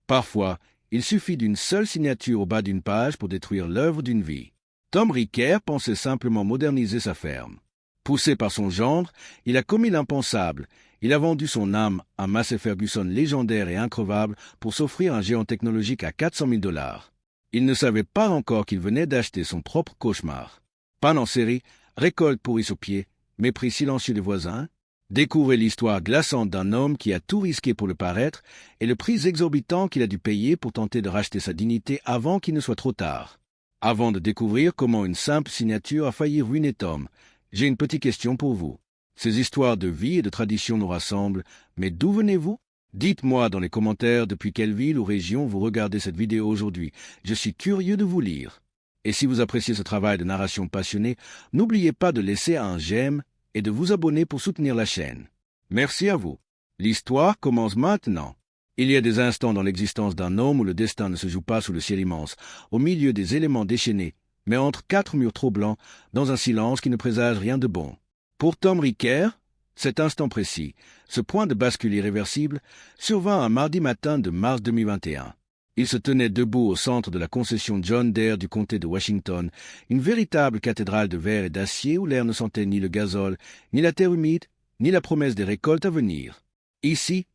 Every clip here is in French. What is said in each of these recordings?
Parfois, il suffit d'une seule signature au bas d'une page pour détruire l'œuvre d'une vie. Tom Ricker pensait simplement moderniser sa ferme. Poussé par son gendre, il a commis l'impensable. Il a vendu son âme à Massey Ferguson légendaire et increvable pour s'offrir un géant technologique à 400 000 $. Il ne savait pas encore qu'il venait d'acheter son propre cauchemar. Panne en série, récolte pourrie au pied, mépris silencieux des voisins. Découvrez l'histoire glaçante d'un homme qui a tout risqué pour le paraître et le prix exorbitant qu'il a dû payer pour tenter de racheter sa dignité avant qu'il ne soit trop tard. Avant de découvrir comment une simple signature a failli ruiner Tom, j'ai une petite question pour vous. Ces histoires de vie et de tradition nous rassemblent, mais d'où venez-vous? Dites-moi dans les commentaires depuis quelle ville ou région vous regardez cette vidéo aujourd'hui. Je suis curieux de vous lire. Et si vous appréciez ce travail de narration passionné, n'oubliez pas de laisser un j'aime et de vous abonner pour soutenir la chaîne. Merci à vous. L'histoire commence maintenant. Il y a des instants dans l'existence d'un homme où le destin ne se joue pas sous le ciel immense, au milieu des éléments déchaînés, mais entre quatre murs trop blancs, dans un silence qui ne présage rien de bon. Pour Tom Ricker, cet instant précis, ce point de bascule irréversible, survint un mardi matin de mars 2021. Il se tenait debout au centre de la concession John Deere du comté de Washington, une véritable cathédrale de verre et d'acier où l'air ne sentait ni le gazole, ni la terre humide, ni la promesse des récoltes à venir. Ici,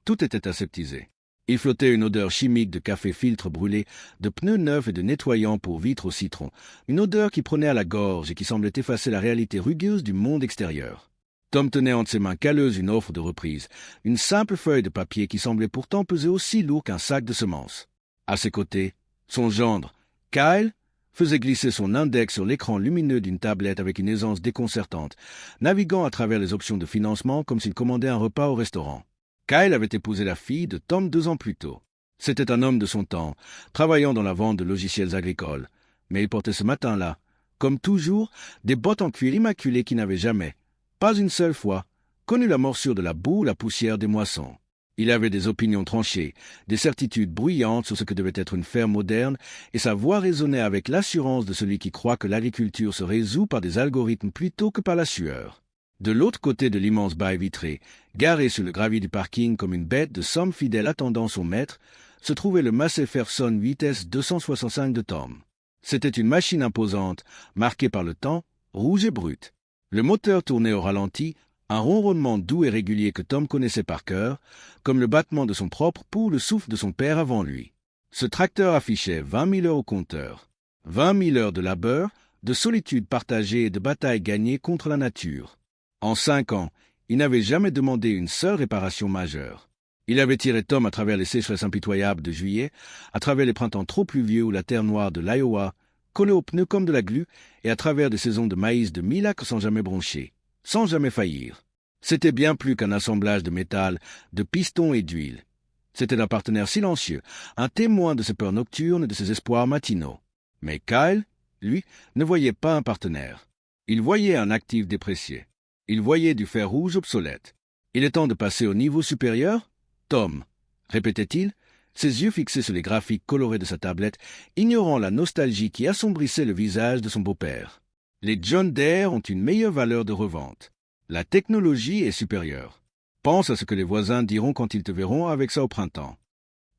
tout était aseptisé. Il flottait une odeur chimique de café filtre brûlé, de pneus neufs et de nettoyants pour vitres au citron, une odeur qui prenait à la gorge et qui semblait effacer la réalité rugueuse du monde extérieur. Tom tenait entre ses mains calleuses une offre de reprise, une simple feuille de papier qui semblait pourtant peser aussi lourd qu'un sac de semences. À ses côtés, son gendre, Kyle, faisait glisser son index sur l'écran lumineux d'une tablette avec une aisance déconcertante, naviguant à travers les options de financement comme s'il commandait un repas au restaurant. Kyle avait épousé la fille de Tom 2 ans plus tôt. C'était un homme de son temps, travaillant dans la vente de logiciels agricoles. Mais il portait ce matin-là, comme toujours, des bottes en cuir immaculées qui n'avaient jamais, pas une seule fois, connu la morsure de la boue ou la poussière des moissons. Il avait des opinions tranchées, des certitudes bruyantes sur ce que devait être une ferme moderne, et sa voix résonnait avec l'assurance de celui qui croit que l'agriculture se résout par des algorithmes plutôt que par la sueur. De l'autre côté de l'immense bail vitré, garé sur le gravier du parking comme une bête de somme fidèle attendant son maître, se trouvait le Massey Ferguson vitesse 265 de Tom. C'était une machine imposante, marquée par le temps, rouge et brute. Le moteur tournait au ralenti, un ronronnement doux et régulier que Tom connaissait par cœur, comme le battement de son propre pouls ou le souffle de son père avant lui. Ce tracteur affichait 20 000 heures au compteur. 20 000 heures de labeur, de solitude partagée et de bataille gagnée contre la nature. En 5 ans, il n'avait jamais demandé une seule réparation majeure. Il avait tiré Tom à travers les sécheresses impitoyables de juillet, à travers les printemps trop pluvieux ou la terre noire de l'Iowa, collé aux pneus comme de la glu, et à travers des saisons de maïs de 1000 acres sans jamais broncher, sans jamais faillir. C'était bien plus qu'un assemblage de métal, de pistons et d'huile. C'était un partenaire silencieux, un témoin de ses peurs nocturnes et de ses espoirs matinaux. Mais Kyle, lui, ne voyait pas un partenaire. Il voyait un actif déprécié. Il voyait du fer rouge obsolète. Il est temps de passer au niveau supérieur? Tom, répétait-il, ses yeux fixés sur les graphiques colorés de sa tablette, ignorant la nostalgie qui assombrissait le visage de son beau-père. Les John Deere ont une meilleure valeur de revente. La technologie est supérieure. Pense à ce que les voisins diront quand ils te verront avec ça au printemps.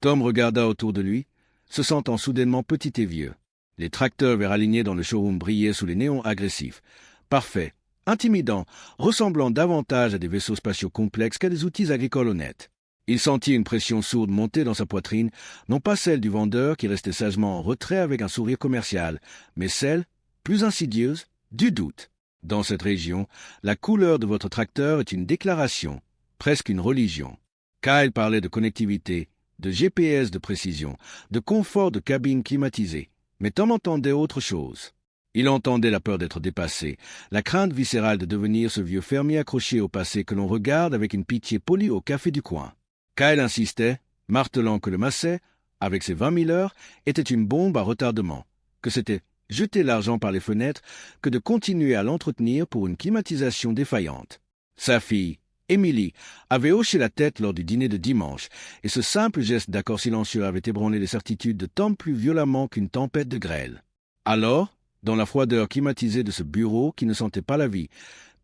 Tom regarda autour de lui, se sentant soudainement petit et vieux. Les tracteurs verts alignés dans le showroom brillaient sous les néons agressifs. Parfaits, intimidants, ressemblant davantage à des vaisseaux spatiaux complexes qu'à des outils agricoles honnêtes. Il sentit une pression sourde monter dans sa poitrine, non pas celle du vendeur qui restait sagement en retrait avec un sourire commercial, mais celle, plus insidieuse, du doute. Dans cette région, la couleur de votre tracteur est une déclaration, presque une religion. Kyle parlait de connectivité, de GPS de précision, de confort de cabine climatisée, mais Tom entendait autre chose. Il entendait la peur d'être dépassé, la crainte viscérale de devenir ce vieux fermier accroché au passé que l'on regarde avec une pitié polie au café du coin. Kyle insistait, martelant que le Massey, avec ses 20 000 heures, était une bombe à retardement, que c'était jeter l'argent par les fenêtres que de continuer à l'entretenir pour une climatisation défaillante. Sa fille, Emily, avait hoché la tête lors du dîner de dimanche, et ce simple geste d'accord silencieux avait ébranlé les certitudes de Tom plus violemment qu'une tempête de grêle. Alors, dans la froideur climatisée de ce bureau qui ne sentait pas la vie,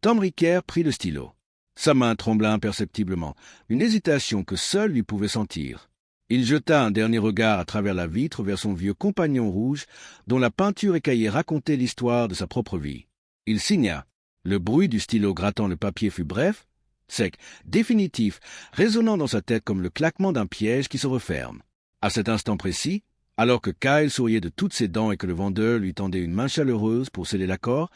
Tom Ricker prit le stylo. Sa main trembla imperceptiblement, une hésitation que seul lui pouvait sentir. Il jeta un dernier regard à travers la vitre vers son vieux compagnon rouge, dont la peinture écaillée racontait l'histoire de sa propre vie. Il signa. Le bruit du stylo grattant le papier fut bref, sec, définitif, résonnant dans sa tête comme le claquement d'un piège qui se referme. À cet instant précis, alors que Kyle souriait de toutes ses dents et que le vendeur lui tendait une main chaleureuse pour sceller l'accord,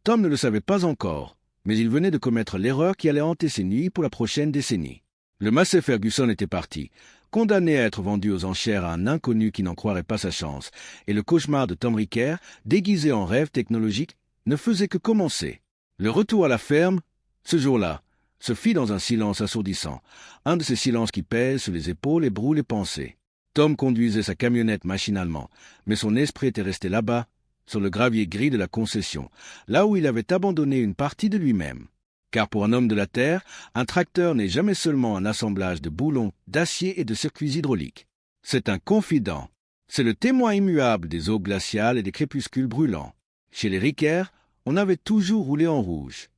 Tom ne le savait pas encore, mais il venait de commettre l'erreur qui allait hanter ses nuits pour la prochaine décennie. Le Massey Ferguson était parti, condamné à être vendu aux enchères à un inconnu qui n'en croirait pas sa chance, et le cauchemar de Tom Ricker, déguisé en rêve technologique, ne faisait que commencer. Le retour à la ferme, ce jour-là, se fit dans un silence assourdissant, un de ces silences qui pèsent sur les épaules et brouent les pensées. Tom conduisait sa camionnette machinalement, mais son esprit était resté là-bas, sur le gravier gris de la concession, là où il avait abandonné une partie de lui-même. Car pour un homme de la terre, un tracteur n'est jamais seulement un assemblage de boulons, d'acier et de circuits hydrauliques. C'est un confident. C'est le témoin immuable des eaux glaciales et des crépuscules brûlants. Chez les Ricker, on avait toujours roulé en rouge.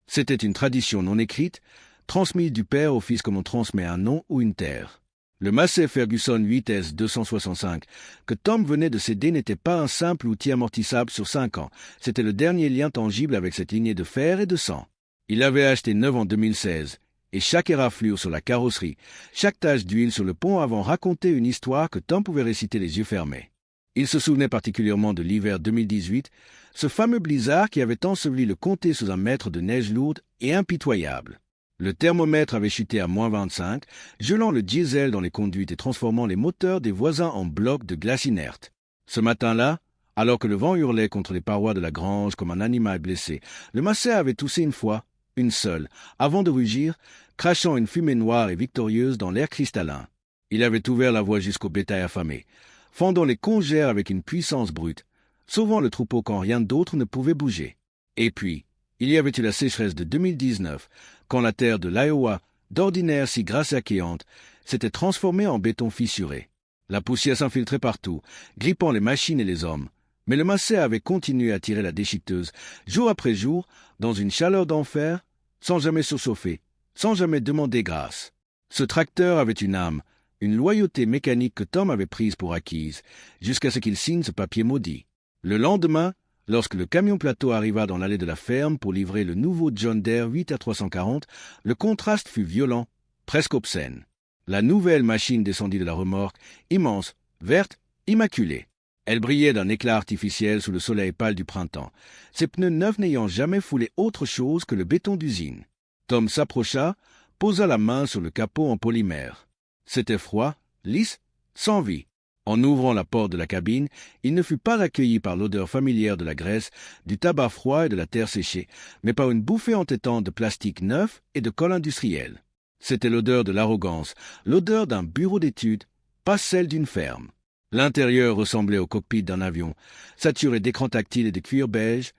C'était une tradition non écrite, transmise du père au fils comme on transmet un nom ou une terre. Le Massey Ferguson 8S 265 que Tom venait de céder n'était pas un simple outil amortissable sur 5 ans, c'était le dernier lien tangible avec cette lignée de fer et de sang. Il l'avait acheté neuf en 2016, et chaque éraflure sur la carrosserie, chaque tache d'huile sur le pont avant racontait une histoire que Tom pouvait réciter les yeux fermés. Il se souvenait particulièrement de l'hiver 2018, ce fameux blizzard qui avait enseveli le comté sous un mètre de neige lourde et impitoyable. Le thermomètre avait chuté à -25, gelant le diesel dans les conduites et transformant les moteurs des voisins en blocs de glace inerte. Ce matin-là, alors que le vent hurlait contre les parois de la grange comme un animal blessé, le Massey avait toussé une fois, une seule, avant de rugir, crachant une fumée noire et victorieuse dans l'air cristallin. Il avait ouvert la voie jusqu'au bétail affamé, fendant les congères avec une puissance brute, sauvant le troupeau quand rien d'autre ne pouvait bouger. Et puis, il y avait eu la sécheresse de 2019, quand la terre de l'Iowa, d'ordinaire si grasse et accueillante, s'était transformée en béton fissuré. La poussière s'infiltrait partout, grippant les machines et les hommes. Mais le Massey avait continué à tirer la déchiqueteuse, jour après jour, dans une chaleur d'enfer, sans jamais surchauffer, sans jamais demander grâce. Ce tracteur avait une âme, une loyauté mécanique que Tom avait prise pour acquise, jusqu'à ce qu'il signe ce papier maudit. Le lendemain, lorsque le camion plateau arriva dans l'allée de la ferme pour livrer le nouveau John Deere 8A340, le contraste fut violent, presque obscène. La nouvelle machine descendit de la remorque, immense, verte, immaculée. Elle brillait d'un éclat artificiel sous le soleil pâle du printemps, ses pneus neufs n'ayant jamais foulé autre chose que le béton d'usine. Tom s'approcha, posa la main sur le capot en polymère. C'était froid, lisse, sans vie. En ouvrant la porte de la cabine, il ne fut pas accueilli par l'odeur familière de la graisse, du tabac froid et de la terre séchée, mais par une bouffée entêtante de plastique neuf et de colle industrielle. C'était l'odeur de l'arrogance, l'odeur d'un bureau d'études, pas celle d'une ferme. L'intérieur ressemblait au cockpit d'un avion, saturé d'écrans tactiles et de cuir beige,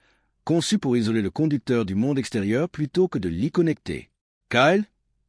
conçu pour isoler le conducteur du monde extérieur plutôt que de l'y connecter. Kyle,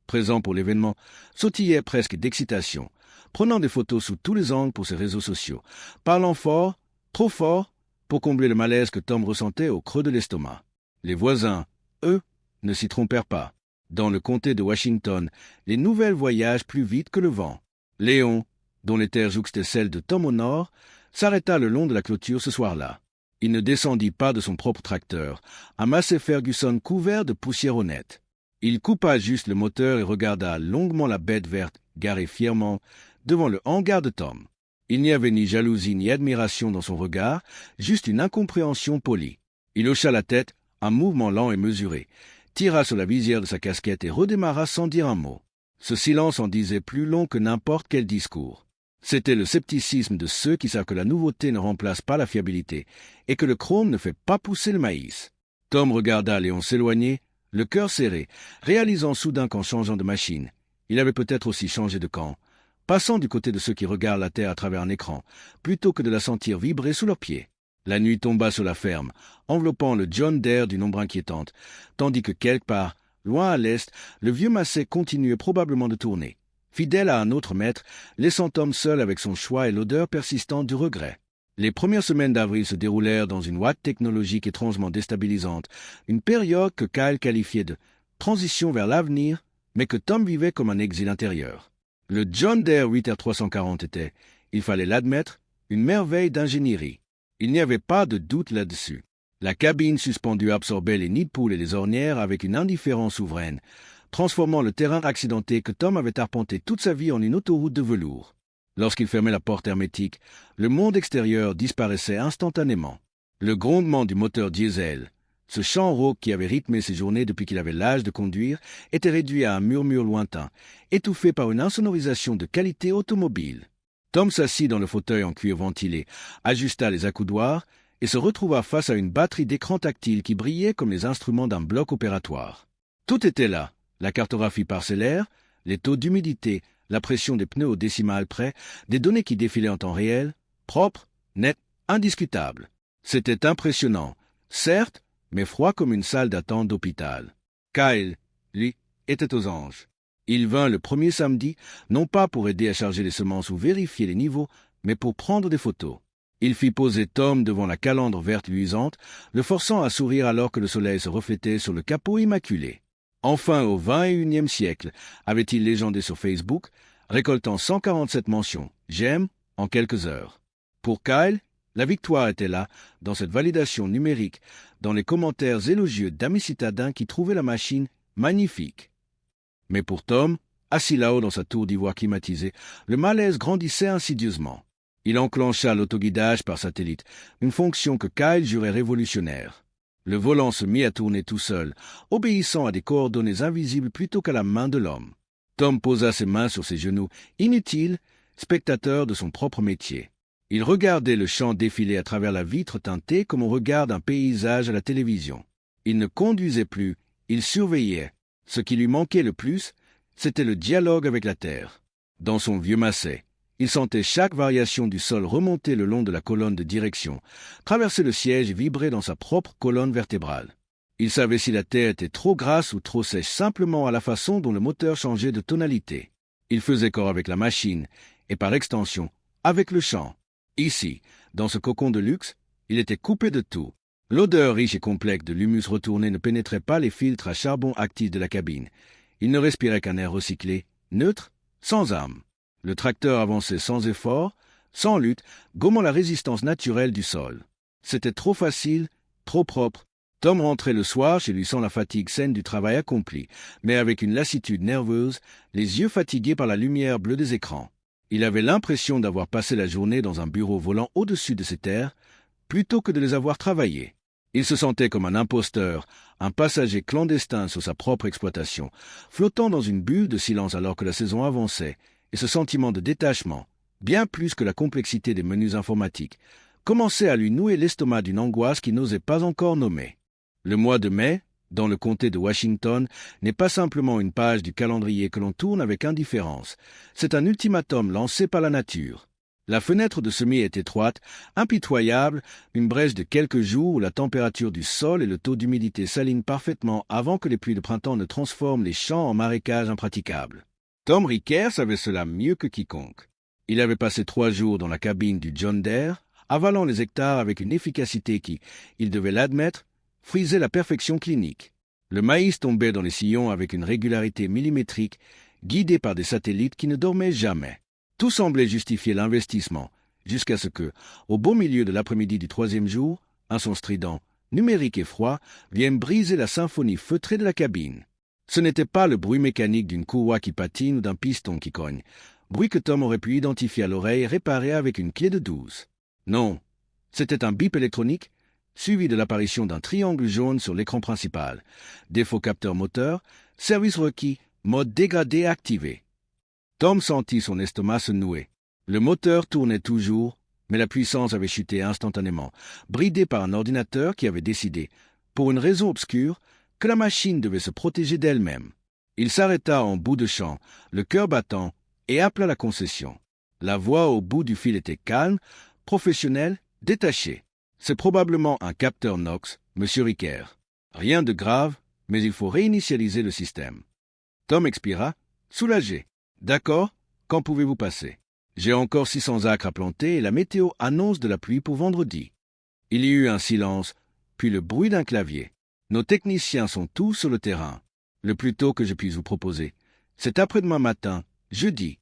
présent pour l'événement, sautillait presque d'excitation, prenant des photos sous tous les angles pour ses réseaux sociaux, parlant fort, trop fort, pour combler le malaise que Tom ressentait au creux de l'estomac. Les voisins, eux, ne s'y trompèrent pas. Dans le comté de Washington, les nouvelles voyagent plus vite que le vent. Léon, dont les terres jouxtaient celles de Tom au nord, s'arrêta le long de la clôture ce soir-là. Il ne descendit pas de son propre tracteur, un Massey Ferguson couvert de poussière honnête. Il coupa juste le moteur et regarda longuement la bête verte garée fièrement devant le hangar de Tom. Il n'y avait ni jalousie ni admiration dans son regard, juste une incompréhension polie. Il hocha la tête, un mouvement lent et mesuré, tira sur la visière de sa casquette et redémarra sans dire un mot. Ce silence en disait plus long que n'importe quel discours. C'était le scepticisme de ceux qui savent que la nouveauté ne remplace pas la fiabilité et que le chrome ne fait pas pousser le maïs. Tom regarda Léon s'éloigner, le cœur serré, réalisant soudain qu'en changeant de machine, il avait peut-être aussi changé de camp, passant du côté de ceux qui regardent la terre à travers un écran, plutôt que de la sentir vibrer sous leurs pieds. La nuit tomba sur la ferme, enveloppant le John Deere d'une ombre inquiétante, tandis que quelque part, loin à l'est, le vieux Massey continuait probablement de tourner, fidèle à un autre maître, laissant Tom seul avec son choix et l'odeur persistante du regret. Les premières semaines d'avril se déroulèrent dans une ouate technologique étrangement déstabilisante, une période que Kyle qualifiait de « transition vers l'avenir », mais que Tom vivait comme un exil intérieur. Le John Deere 8R340 était, il fallait l'admettre, une merveille d'ingénierie. Il n'y avait pas de doute là-dessus. La cabine suspendue absorbait les nids de poules et les ornières avec une indifférence souveraine, transformant le terrain accidenté que Tom avait arpenté toute sa vie en une autoroute de velours. Lorsqu'il fermait la porte hermétique, le monde extérieur disparaissait instantanément. Le grondement du moteur diesel, ce chant rauque qui avait rythmé ses journées depuis qu'il avait l'âge de conduire, était réduit à un murmure lointain, étouffé par une insonorisation de qualité automobile. Tom s'assit dans le fauteuil en cuir ventilé, ajusta les accoudoirs et se retrouva face à une batterie d'écran tactile qui brillait comme les instruments d'un bloc opératoire. Tout était là, la cartographie parcellaire, les taux d'humidité, la pression des pneus au décimal près, des données qui défilaient en temps réel, propres, nettes, indiscutables. C'était impressionnant, certes, mais froid comme une salle d'attente d'hôpital. Kyle, lui, était aux anges. Il vint le premier samedi, non pas pour aider à charger les semences ou vérifier les niveaux, mais pour prendre des photos. Il fit poser Tom devant la calandre verte luisante, le forçant à sourire alors que le soleil se reflétait sur le capot immaculé. Enfin, au XXIe siècle, avait-il légendé sur Facebook, récoltant 147 mentions « J'aime » en quelques heures. Pour Kyle, la victoire était là, dans cette validation numérique, dans les commentaires élogieux d'amis citadins qui trouvaient la machine magnifique. Mais pour Tom, assis là-haut dans sa tour d'ivoire climatisée, le malaise grandissait insidieusement. Il enclencha l'autoguidage par satellite, une fonction que Kyle jurait révolutionnaire. Le volant se mit à tourner tout seul, obéissant à des coordonnées invisibles plutôt qu'à la main de l'homme. Tom posa ses mains sur ses genoux, inutile, spectateur de son propre métier. Il regardait le champ défiler à travers la vitre teintée comme on regarde un paysage à la télévision. Il ne conduisait plus, il surveillait. Ce qui lui manquait le plus, c'était le dialogue avec la terre. Dans son vieux Massey, il sentait chaque variation du sol remonter le long de la colonne de direction, traverser le siège et vibrer dans sa propre colonne vertébrale. Il savait si la terre était trop grasse ou trop sèche simplement à la façon dont le moteur changeait de tonalité. Il faisait corps avec la machine et par extension avec le champ. Ici, dans ce cocon de luxe, il était coupé de tout. L'odeur riche et complexe de l'humus retourné ne pénétrait pas les filtres à charbon actifs de la cabine. Il ne respirait qu'un air recyclé, neutre, sans âme. Le tracteur avançait sans effort, sans lutte, gommant la résistance naturelle du sol. C'était trop facile, trop propre. Tom rentrait le soir chez lui sans la fatigue saine du travail accompli, mais avec une lassitude nerveuse, les yeux fatigués par la lumière bleue des écrans. Il avait l'impression d'avoir passé la journée dans un bureau volant au-dessus de ses terres, plutôt que de les avoir travaillées. Il se sentait comme un imposteur, un passager clandestin sur sa propre exploitation, flottant dans une bulle de silence alors que la saison avançait, et ce sentiment de détachement, bien plus que la complexité des menus informatiques, commençait à lui nouer l'estomac d'une angoisse qu'il n'osait pas encore nommer. Le mois de mai, dans le comté de Washington, n'est pas simplement une page du calendrier que l'on tourne avec indifférence, c'est un ultimatum lancé par la nature. La fenêtre de semis est étroite, impitoyable, une brèche de quelques jours où la température du sol et le taux d'humidité s'alignent parfaitement avant que les pluies de printemps ne transforment les champs en marécages impraticables. Tom Ricker savait cela mieux que quiconque. Il avait passé 3 jours dans la cabine du John Deere, avalant les hectares avec une efficacité qui, il devait l'admettre, frisait la perfection clinique. Le maïs tombait dans les sillons avec une régularité millimétrique, guidé par des satellites qui ne dormaient jamais. Tout semblait justifier l'investissement, jusqu'à ce que, au beau milieu de l'après-midi du 3e jour, un son strident, numérique et froid, vienne briser la symphonie feutrée de la cabine. Ce n'était pas le bruit mécanique d'une courroie qui patine ou d'un piston qui cogne, bruit que Tom aurait pu identifier à l'oreille et réparer avec une clé de 12. Non, c'était un bip électronique, suivi de l'apparition d'un triangle jaune sur l'écran principal. Défaut capteur moteur, service requis, mode dégradé activé. Tom sentit son estomac se nouer. Le moteur tournait toujours, mais la puissance avait chuté instantanément, bridé par un ordinateur qui avait décidé, pour une raison obscure, que la machine devait se protéger d'elle-même. Il s'arrêta en bout de champ, le cœur battant, et appela la concession. La voix au bout du fil était calme, professionnelle, détachée. C'est probablement un capteur Knox, Monsieur Ricker. Rien de grave, mais il faut réinitialiser le système. Tom expira, soulagé. D'accord, quand pouvez-vous passer? J'ai encore 600 acres à planter et la météo annonce de la pluie pour vendredi. Il y eut un silence, puis le bruit d'un clavier. Nos techniciens sont tous sur le terrain. Le plus tôt que je puisse vous proposer. C'est après-demain matin, jeudi.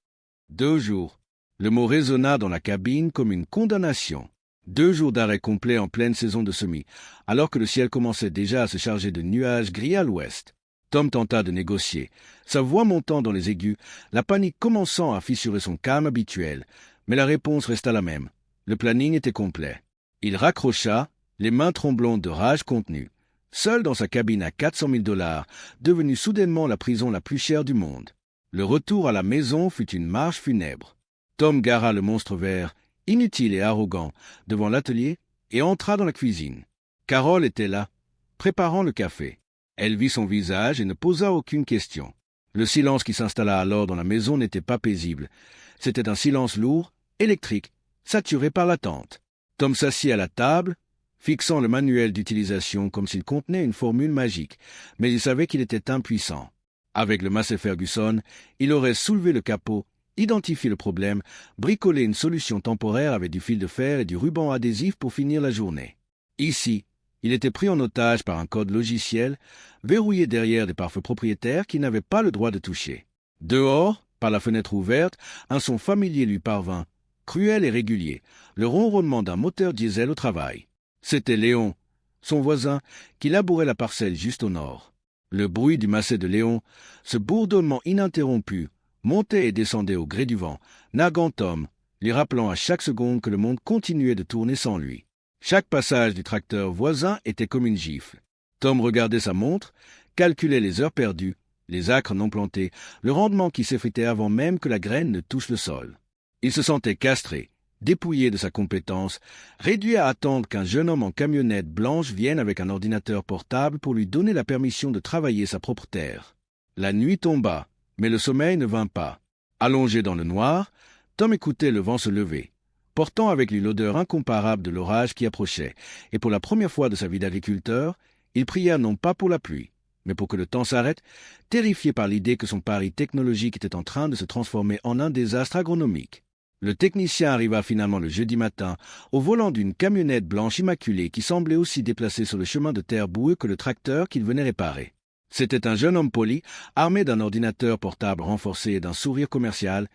2 jours. Le mot résonna dans la cabine comme une condamnation. 2 jours d'arrêt complet en pleine saison de semis, alors que le ciel commençait déjà à se charger de nuages gris à l'ouest. Tom tenta de négocier, sa voix montant dans les aigus, la panique commençant à fissurer son calme habituel, mais la réponse resta la même. Le planning était complet. Il raccrocha, les mains tremblantes de rage contenue. Seul dans sa cabine à $400 000, devenue soudainement la prison la plus chère du monde. Le retour à la maison fut une marche funèbre. Tom gara le monstre vert, inutile et arrogant, devant l'atelier et entra dans la cuisine. Carole était là, préparant le café. Elle vit son visage et ne posa aucune question. Le silence qui s'installa alors dans la maison n'était pas paisible. C'était un silence lourd, électrique, saturé par l'attente. Tom s'assit à la table, fixant le manuel d'utilisation comme s'il contenait une formule magique, mais il savait qu'il était impuissant. Avec le Massey Ferguson, il aurait soulevé le capot, identifié le problème, bricolé une solution temporaire avec du fil de fer et du ruban adhésif pour finir la journée. Ici, il était pris en otage par un code logiciel, verrouillé derrière des pare-feux propriétaires qu'il n'avait pas le droit de toucher. Dehors, par la fenêtre ouverte, un son familier lui parvint, cruel et régulier, le ronronnement d'un moteur diesel au travail. C'était Léon, son voisin, qui labourait la parcelle juste au nord. Le bruit du Massey de Léon, ce bourdonnement ininterrompu, montait et descendait au gré du vent, naguant Tom, lui rappelant à chaque seconde que le monde continuait de tourner sans lui. Chaque passage du tracteur voisin était comme une gifle. Tom regardait sa montre, calculait les heures perdues, les acres non plantés, le rendement qui s'effritait avant même que la graine ne touche le sol. Il se sentait castré, dépouillé de sa compétence, réduit à attendre qu'un jeune homme en camionnette blanche vienne avec un ordinateur portable pour lui donner la permission de travailler sa propre terre. La nuit tomba, mais le sommeil ne vint pas. Allongé dans le noir, Tom écoutait le vent se lever, portant avec lui l'odeur incomparable de l'orage qui approchait, et pour la première fois de sa vie d'agriculteur, il pria non pas pour la pluie, mais pour que le temps s'arrête, terrifié par l'idée que son pari technologique était en train de se transformer en un désastre agronomique. Le technicien arriva finalement le jeudi matin, au volant d'une camionnette blanche immaculée qui semblait aussi déplacée sur le chemin de terre boueux que le tracteur qu'il venait réparer. C'était un jeune homme poli, armé d'un ordinateur portable renforcé et d'un sourire commercial,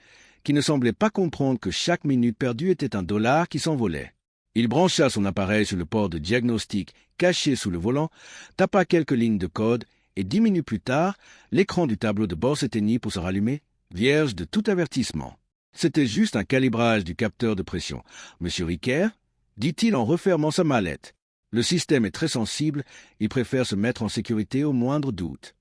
qui ne semblait pas comprendre que chaque minute perdue était $1 qui s'envolait. Il brancha son appareil sur le port de diagnostic caché sous le volant, tapa quelques lignes de code, et 10 minutes plus tard, l'écran du tableau de bord s'éteignit pour se rallumer, vierge de tout avertissement. C'était juste un calibrage du capteur de pression. « Monsieur Ricker ?» dit-il en refermant sa mallette. « Le système est très sensible, il préfère se mettre en sécurité au moindre doute. »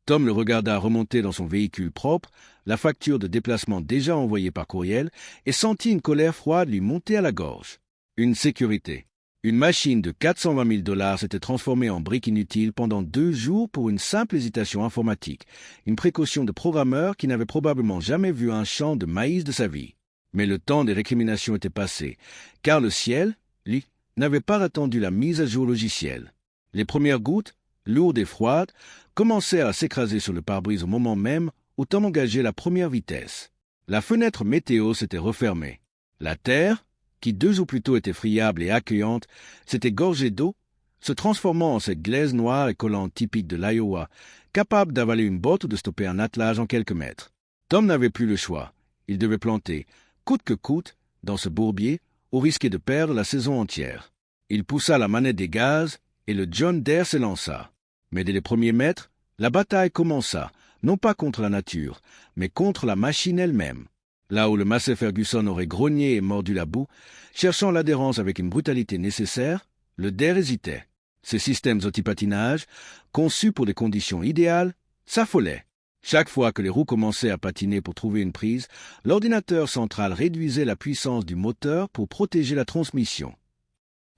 Tom le regarda remonter dans son véhicule propre, la facture de déplacement déjà envoyée par courriel, et sentit une colère froide lui monter à la gorge. Une sécurité. Une machine de $420 000 s'était transformée en brique inutile pendant 2 jours pour une simple hésitation informatique, une précaution de programmeur qui n'avait probablement jamais vu un champ de maïs de sa vie. Mais le temps des récriminations était passé, car le ciel, lui, n'avait pas attendu la mise à jour logicielle. Les premières gouttes, lourdes et froides, commencèrent à s'écraser sur le pare-brise au moment même où Tom engageait la première vitesse. La fenêtre météo s'était refermée. La terre, qui 2 jours plus tôt était friable et accueillante, s'était gorgée d'eau, se transformant en cette glaise noire et collante typique de l'Iowa, capable d'avaler une botte ou de stopper un attelage en quelques mètres. Tom n'avait plus le choix. Il devait planter, coûte que coûte, dans ce bourbier, au risque de perdre la saison entière. Il poussa la manette des gaz, et le John Deere s'élança. Mais dès les premiers mètres, la bataille commença, non pas contre la nature, mais contre la machine elle-même. Là où le Massey Ferguson aurait grogné et mordu la boue, cherchant l'adhérence avec une brutalité nécessaire, le Deere hésitait. Ces systèmes anti-patinage, conçus pour des conditions idéales, s'affolaient. Chaque fois que les roues commençaient à patiner pour trouver une prise, l'ordinateur central réduisait la puissance du moteur pour protéger la transmission.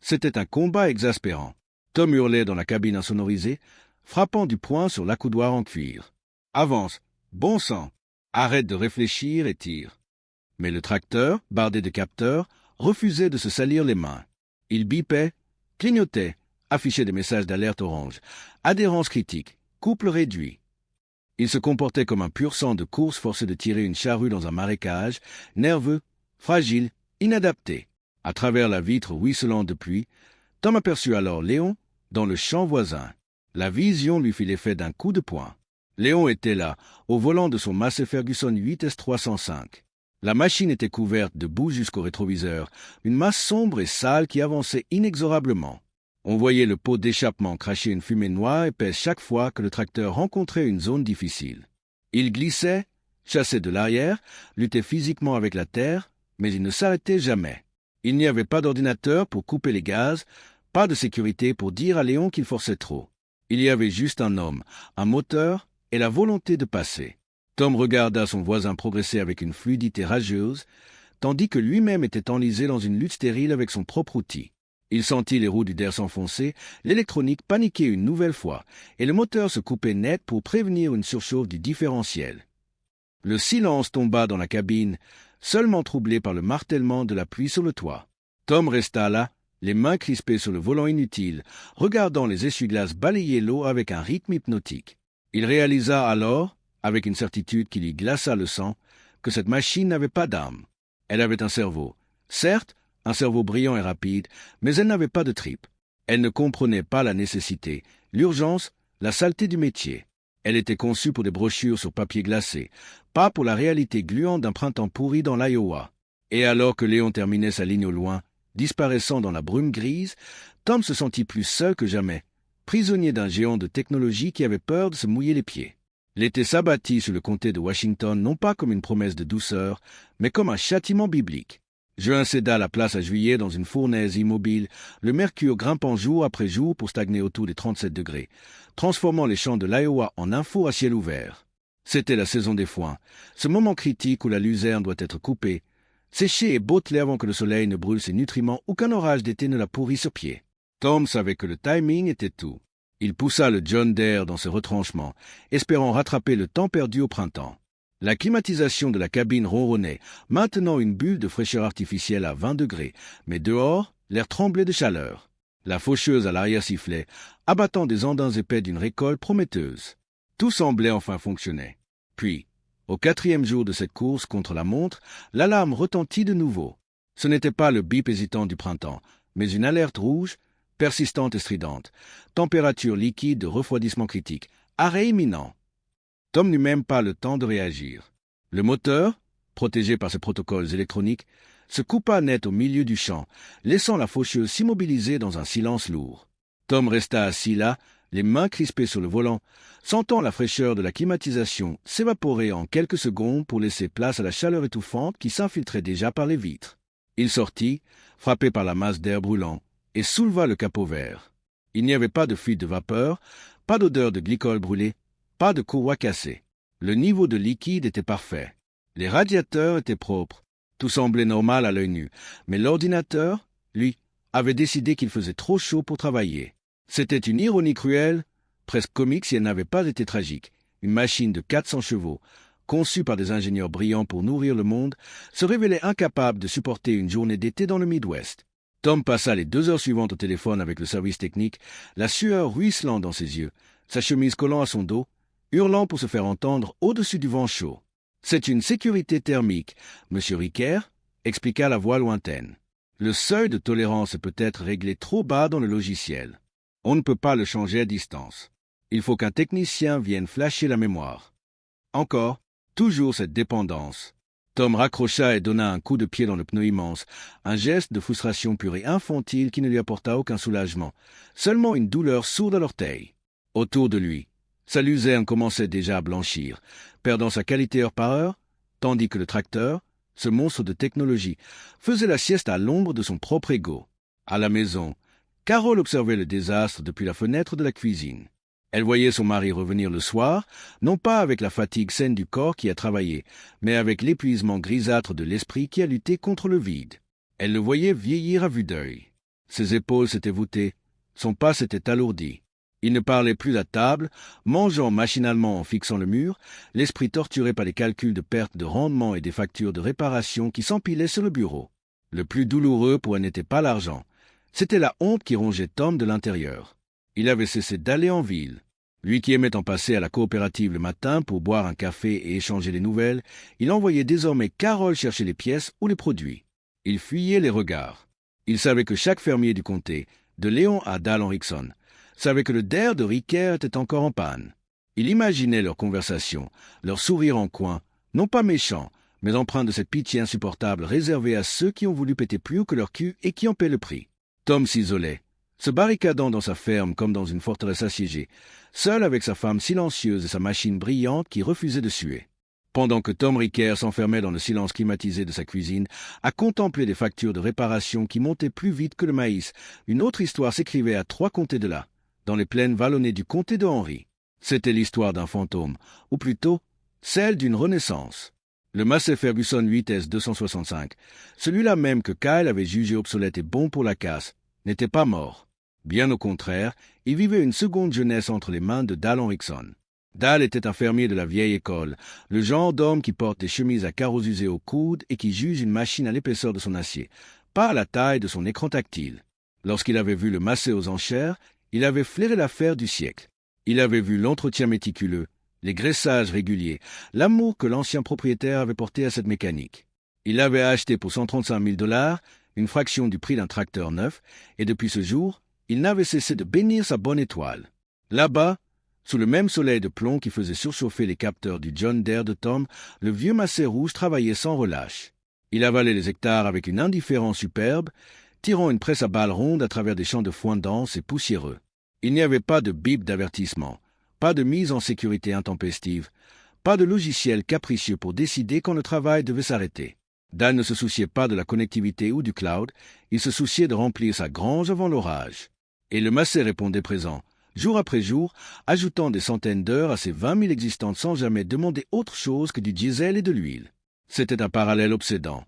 C'était un combat exaspérant. Tom hurlait dans la cabine insonorisée, frappant du poing sur l'accoudoir en cuir. « Avance, bon sang, arrête de réfléchir et tire. » Mais le tracteur, bardé de capteurs, refusait de se salir les mains. Il bipait, clignotait, affichait des messages d'alerte orange. Adhérence critique, couple réduit. Il se comportait comme un pur sang de course forcé de tirer une charrue dans un marécage, nerveux, fragile, inadapté. À travers la vitre ruisselante de pluie, Tom aperçut alors Léon dans le champ voisin. La vision lui fit l'effet d'un coup de poing. Léon était là, au volant de son Massey Ferguson 8S305. La machine était couverte de boue jusqu'au rétroviseur, une masse sombre et sale qui avançait inexorablement. On voyait le pot d'échappement cracher une fumée noire épaisse chaque fois que le tracteur rencontrait une zone difficile. Il glissait, chassait de l'arrière, luttait physiquement avec la terre, mais il ne s'arrêtait jamais. Il n'y avait pas d'ordinateur pour couper les gaz, pas de sécurité pour dire à Léon qu'il forçait trop. Il y avait juste un homme, un moteur et la volonté de passer. Tom regarda son voisin progresser avec une fluidité rageuse, tandis que lui-même était enlisé dans une lutte stérile avec son propre outil. Il sentit les roues du der s'enfoncer, l'électronique paniquer une nouvelle fois, et le moteur se couper net pour prévenir une surchauffe du différentiel. Le silence tomba dans la cabine, seulement troublé par le martèlement de la pluie sur le toit. Tom resta là, les mains crispées sur le volant inutile, regardant les essuie-glaces balayer l'eau avec un rythme hypnotique. Il réalisa alors, avec une certitude qui lui glaça le sang, que cette machine n'avait pas d'âme. Elle avait un cerveau. Certes, un cerveau brillant et rapide, mais elle n'avait pas de tripes. Elle ne comprenait pas la nécessité, l'urgence, la saleté du métier. Elle était conçue pour des brochures sur papier glacé, pas pour la réalité gluante d'un printemps pourri dans l'Iowa. Et alors que Léon terminait sa ligne au loin, disparaissant dans la brume grise, Tom se sentit plus seul que jamais, prisonnier d'un géant de technologie qui avait peur de se mouiller les pieds. L'été s'abattit sur le comté de Washington non pas comme une promesse de douceur, mais comme un châtiment biblique. Juin céda la place à juillet dans une fournaise immobile, le mercure grimpant jour après jour pour stagner autour des 37 degrés, transformant les champs de l'Iowa en un four à ciel ouvert. C'était la saison des foins, ce moment critique où la luzerne doit être coupée, séchée et bottelée avant que le soleil ne brûle ses nutriments ou qu'un orage d'été ne la pourrisse sur pied. Tom savait que le timing était tout. Il poussa le John Deere dans ses retranchements, espérant rattraper le temps perdu au printemps. La climatisation de la cabine ronronnait, maintenant une bulle de fraîcheur artificielle à 20 degrés, mais dehors, l'air tremblait de chaleur. La faucheuse à l'arrière sifflait, abattant des andins épais d'une récolte prometteuse. Tout semblait enfin fonctionner. Puis, au 4e jour de cette course contre la montre, l'alarme retentit de nouveau. Ce n'était pas le bip hésitant du printemps, mais une alerte rouge, persistante et stridente, température liquide de refroidissement critique, arrêt imminent. Tom n'eut même pas le temps de réagir. Le moteur, protégé par ses protocoles électroniques, se coupa net au milieu du champ, laissant la faucheuse s'immobiliser dans un silence lourd. Tom resta assis là, les mains crispées sur le volant, sentant la fraîcheur de la climatisation s'évaporer en quelques secondes pour laisser place à la chaleur étouffante qui s'infiltrait déjà par les vitres. Il sortit, frappé par la masse d'air brûlant, et souleva le capot vert. Il n'y avait pas de fuite de vapeur, pas d'odeur de glycol brûlé, pas de courroie cassée. Le niveau de liquide était parfait. Les radiateurs étaient propres. Tout semblait normal à l'œil nu. Mais l'ordinateur, lui, avait décidé qu'il faisait trop chaud pour travailler. C'était une ironie cruelle, presque comique si elle n'avait pas été tragique. Une machine de 400 chevaux, conçue par des ingénieurs brillants pour nourrir le monde, se révélait incapable de supporter une journée d'été dans le Midwest. Tom passa les 2 heures suivantes au téléphone avec le service technique, la sueur ruisselant dans ses yeux, sa chemise collant à son dos, hurlant pour se faire entendre au-dessus du vent chaud. « C'est une sécurité thermique, Monsieur Ricker, » expliqua la voix lointaine. « Le seuil de tolérance est peut-être réglé trop bas dans le logiciel. On ne peut pas le changer à distance. Il faut qu'un technicien vienne flasher la mémoire. » Encore, toujours cette dépendance. Tom raccrocha et donna un coup de pied dans le pneu immense, un geste de frustration pure et infantile qui ne lui apporta aucun soulagement, seulement une douleur sourde à l'orteil. Autour de lui, sa luzerne commençait déjà à blanchir, perdant sa qualité heure par heure, tandis que le tracteur, ce monstre de technologie, faisait la sieste à l'ombre de son propre ego. À la maison, Carole observait le désastre depuis la fenêtre de la cuisine. Elle voyait son mari revenir le soir, non pas avec la fatigue saine du corps qui a travaillé, mais avec l'épuisement grisâtre de l'esprit qui a lutté contre le vide. Elle le voyait vieillir à vue d'œil. Ses épaules s'étaient voûtées, son pas s'était alourdi. Il ne parlait plus à table, mangeant machinalement en fixant le mur, l'esprit torturé par les calculs de perte de rendement et des factures de réparation qui s'empilaient sur le bureau. Le plus douloureux pour elle n'était pas l'argent. C'était la honte qui rongeait Tom de l'intérieur. Il avait cessé d'aller en ville. Lui qui aimait en passer à la coopérative le matin pour boire un café et échanger les nouvelles, il envoyait désormais Carole chercher les pièces ou les produits. Il fuyait les regards. Il savait que chaque fermier du comté, de Léon à Dal Henrickson, savait que le der de Ricker était encore en panne. Il imaginait leur conversation, leur sourire en coin, non pas méchant, mais empreint de cette pitié insupportable réservée à ceux qui ont voulu péter plus haut que leur cul et qui en paient le prix. Tom s'isolait, se barricadant dans sa ferme comme dans une forteresse assiégée, seul avec sa femme silencieuse et sa machine brillante qui refusait de suer. Pendant que Tom Ricker s'enfermait dans le silence climatisé de sa cuisine, à contempler des factures de réparation qui montaient plus vite que le maïs, une autre histoire s'écrivait à 3 comtés de là, dans les plaines vallonnées du comté de Henry. C'était l'histoire d'un fantôme, ou plutôt, celle d'une renaissance. Le Massey Ferguson 8S 265, celui-là même que Kyle avait jugé obsolète et bon pour la casse, n'était pas mort. Bien au contraire, il vivait une seconde jeunesse entre les mains de Dal Henrickson. Dal était un fermier de la vieille école, le genre d'homme qui porte des chemises à carreaux usés au coude et qui juge une machine à l'épaisseur de son acier, pas à la taille de son écran tactile. Lorsqu'il avait vu le Massey aux enchères, il avait flairé l'affaire du siècle. Il avait vu l'entretien méticuleux, les graissages réguliers, l'amour que l'ancien propriétaire avait porté à cette mécanique. Il l'avait acheté pour 135 000 $, une fraction du prix d'un tracteur neuf, et depuis ce jour, il n'avait cessé de bénir sa bonne étoile. Là-bas, sous le même soleil de plomb qui faisait surchauffer les capteurs du John Deere de Tom, le vieux Massey rouge travaillait sans relâche. Il avalait les hectares avec une indifférence superbe, tirant une presse à balles rondes à travers des champs de foin denses et poussiéreux. Il n'y avait pas de bip d'avertissement, pas de mise en sécurité intempestive, pas de logiciel capricieux pour décider quand le travail devait s'arrêter. Dan ne se souciait pas de la connectivité ou du cloud, il se souciait de remplir sa grange avant l'orage. Et le Massey répondait présent, jour après jour, ajoutant des centaines d'heures à ses 20 000 existantes sans jamais demander autre chose que du diesel et de l'huile. C'était un parallèle obsédant.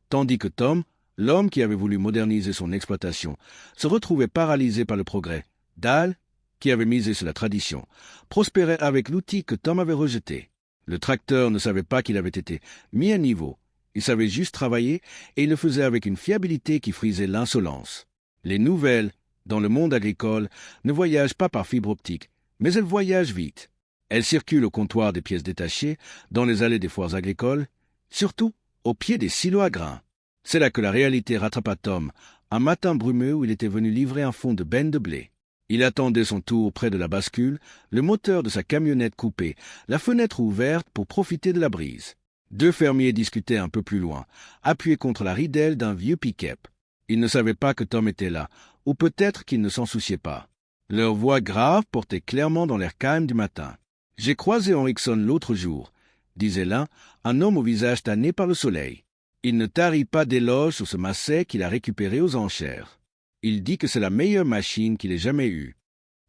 Tandis que Tom, l'homme qui avait voulu moderniser son exploitation, se retrouvait paralysé par le progrès. Dal, qui avait misé sur la tradition, prospérait avec l'outil que Tom avait rejeté. Le tracteur ne savait pas qu'il avait été mis à niveau. Il savait juste travailler et il le faisait avec une fiabilité qui frisait l'insolence. Les nouvelles, dans le monde agricole, ne voyagent pas par fibre optique, mais elles voyagent vite. Elles circulent au comptoir des pièces détachées, dans les allées des foires agricoles, surtout au pied des silos à grains. C'est là que la réalité rattrapa Tom, un matin brumeux où il était venu livrer un fond de benne de blé. Il attendait son tour près de la bascule, le moteur de sa camionnette coupé, la fenêtre ouverte pour profiter de la brise. 2 fermiers discutaient un peu plus loin, appuyés contre la ridelle d'un vieux pick-up. Ils ne savaient pas que Tom était là, ou peut-être qu'ils ne s'en souciaient pas. Leur voix grave portait clairement dans l'air calme du matin. « J'ai croisé Henrickson l'autre jour », disait l'un, un homme au visage tanné par le soleil. Il ne tarit pas d'éloges sur ce Massey qu'il a récupéré aux enchères. Il dit que c'est la meilleure machine qu'il ait jamais eue.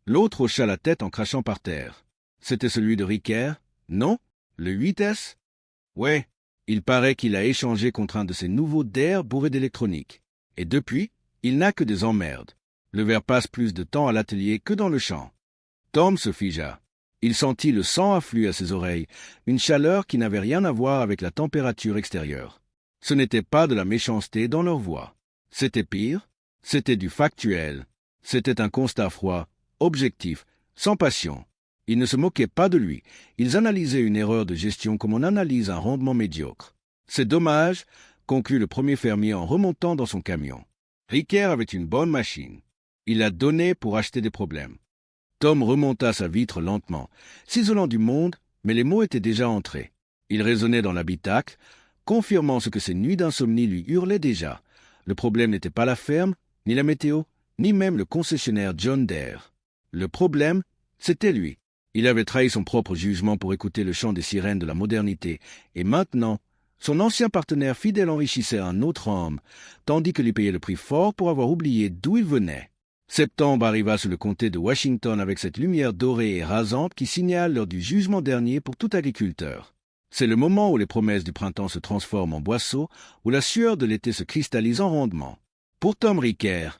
L'autre hocha la tête en crachant par terre. C'était celui de Ricker, non? Le 8S? Ouais, il paraît qu'il a échangé contre un de ces nouveaux Deere bourrés d'électronique. Et depuis, il n'a que des emmerdes. Le ver passe plus de temps à l'atelier que dans le champ. Tom se figea. Il sentit le sang affluer à ses oreilles, une chaleur qui n'avait rien à voir avec la température extérieure. Ce n'était pas de la méchanceté dans leur voix. C'était pire, c'était du factuel. C'était un constat froid, objectif, sans passion. Ils ne se moquaient pas de lui, ils analysaient une erreur de gestion comme on analyse un rendement médiocre. C'est dommage, conclut le premier fermier en remontant dans son camion. Ricker avait une bonne machine. Il l'a donnée pour acheter des problèmes. Tom remonta sa vitre lentement, s'isolant du monde, mais les mots étaient déjà entrés. Il résonnait dans l'habitacle, confirmant ce que ses nuits d'insomnie lui hurlaient déjà. Le problème n'était pas la ferme, ni la météo, ni même le concessionnaire John Deere. Le problème, c'était lui. Il avait trahi son propre jugement pour écouter le chant des sirènes de la modernité, et maintenant, son ancien partenaire fidèle enrichissait un autre homme, tandis que lui payait le prix fort pour avoir oublié d'où il venait. Septembre arriva sur le comté de Washington avec cette lumière dorée et rasante qui signale l'heure du jugement dernier pour tout agriculteur. C'est le moment où les promesses du printemps se transforment en boisseaux, où la sueur de l'été se cristallise en rendement. Pour Tom Ricker,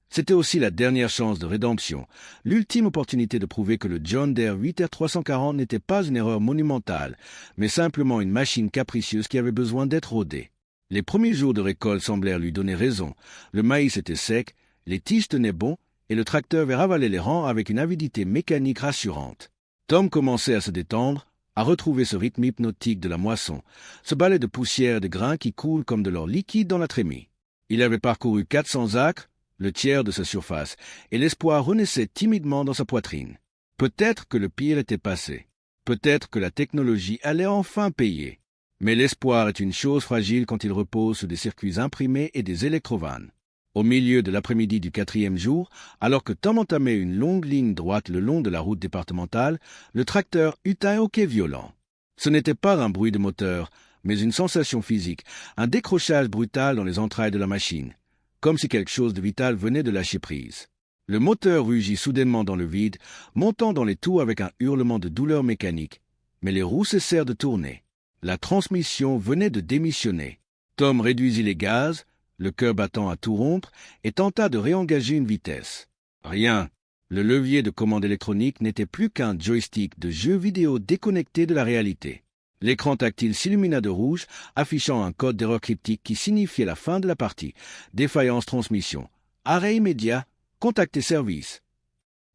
c'était aussi la dernière chance de rédemption, l'ultime opportunité de prouver que le John Deere 8R340 n'était pas une erreur monumentale, mais simplement une machine capricieuse qui avait besoin d'être rodée. Les premiers jours de récolte semblèrent lui donner raison. Le maïs était sec, les tiges tenaient bon, et le tracteur vers avaler les rangs avec une avidité mécanique rassurante. Tom commençait à se détendre, à retrouver ce rythme hypnotique de la moisson, ce balai de poussière et de grains qui coulent comme de l'or liquide dans la trémie. Il avait parcouru 400 acres, le tiers de sa surface, et l'espoir renaissait timidement dans sa poitrine. Peut-être que le pire était passé. Peut-être que la technologie allait enfin payer. Mais l'espoir est une chose fragile quand il repose sur des circuits imprimés et des électrovannes. Au milieu de l'après-midi du 4e jour, alors que Tom entamait une longue ligne droite le long de la route départementale, le tracteur eut un hoquet violent. Ce n'était pas un bruit de moteur, mais une sensation physique, un décrochage brutal dans les entrailles de la machine, comme si quelque chose de vital venait de lâcher prise. Le moteur rugit soudainement dans le vide, montant dans les tours avec un hurlement de douleur mécanique, mais les roues cessèrent de tourner. La transmission venait de démissionner. Tom réduisit les gaz, le cœur battant à tout rompre, et tenta de réengager une vitesse. Rien. Le levier de commande électronique n'était plus qu'un joystick de jeu vidéo déconnecté de la réalité. L'écran tactile s'illumina de rouge, affichant un code d'erreur cryptique qui signifiait la fin de la partie. Défaillance transmission. Arrêt immédiat. Contactez service.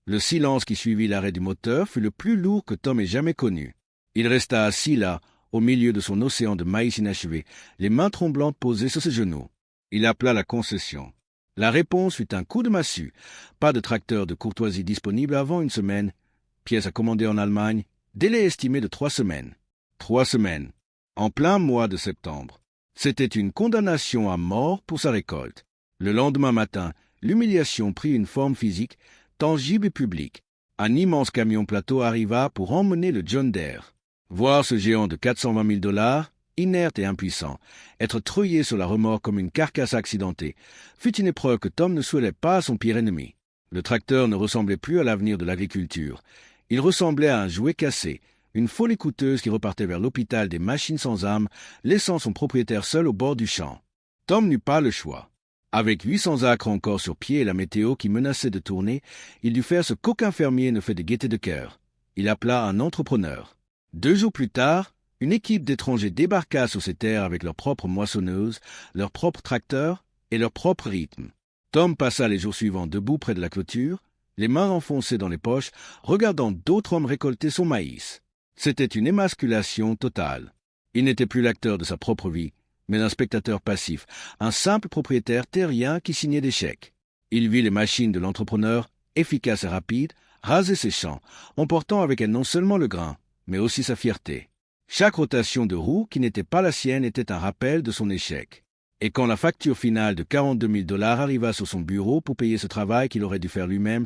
Le silence qui suivit l'arrêt du moteur fut le plus lourd que Tom ait jamais connu. Il resta assis là, au milieu de son océan de maïs inachevé, les mains tremblantes posées sur ses genoux. Il appela la concession. La réponse fut un coup de massue. Pas de tracteur de courtoisie disponible avant une semaine. Pièce à commander en Allemagne. Délai estimé de 3 semaines. 3 semaines. En plein mois de septembre. C'était une condamnation à mort pour sa récolte. Le lendemain matin, l'humiliation prit une forme physique, tangible et publique. Un immense camion plateau arriva pour emmener le John Deere. Voir ce géant de 420 000 $, inerte et impuissant, être treuillé sur la remorque comme une carcasse accidentée, fut une épreuve que Tom ne souhaitait pas à son pire ennemi. Le tracteur ne ressemblait plus à l'avenir de l'agriculture. Il ressemblait à un jouet cassé, une folie coûteuse qui repartait vers l'hôpital des machines sans âme, laissant son propriétaire seul au bord du champ. Tom n'eut pas le choix. Avec 800 acres encore sur pied et la météo qui menaçait de tourner, il dut faire ce qu'aucun fermier ne fait de gaieté de cœur. Il appela un entrepreneur. 2 jours plus tard, une équipe d'étrangers débarqua sur ces terres avec leurs propres moissonneuses, leurs propres tracteurs et leur propre rythme. Tom passa les jours suivants debout près de la clôture, les mains enfoncées dans les poches, regardant d'autres hommes récolter son maïs. C'était une émasculation totale. Il n'était plus l'acteur de sa propre vie, mais un spectateur passif, un simple propriétaire terrien qui signait des chèques. Il vit les machines de l'entrepreneur, efficaces et rapides, raser ses champs, emportant avec elles non seulement le grain, mais aussi sa fierté. Chaque rotation de roue qui n'était pas la sienne était un rappel de son échec. Et quand la facture finale de 42 000 $ arriva sur son bureau pour payer ce travail qu'il aurait dû faire lui-même,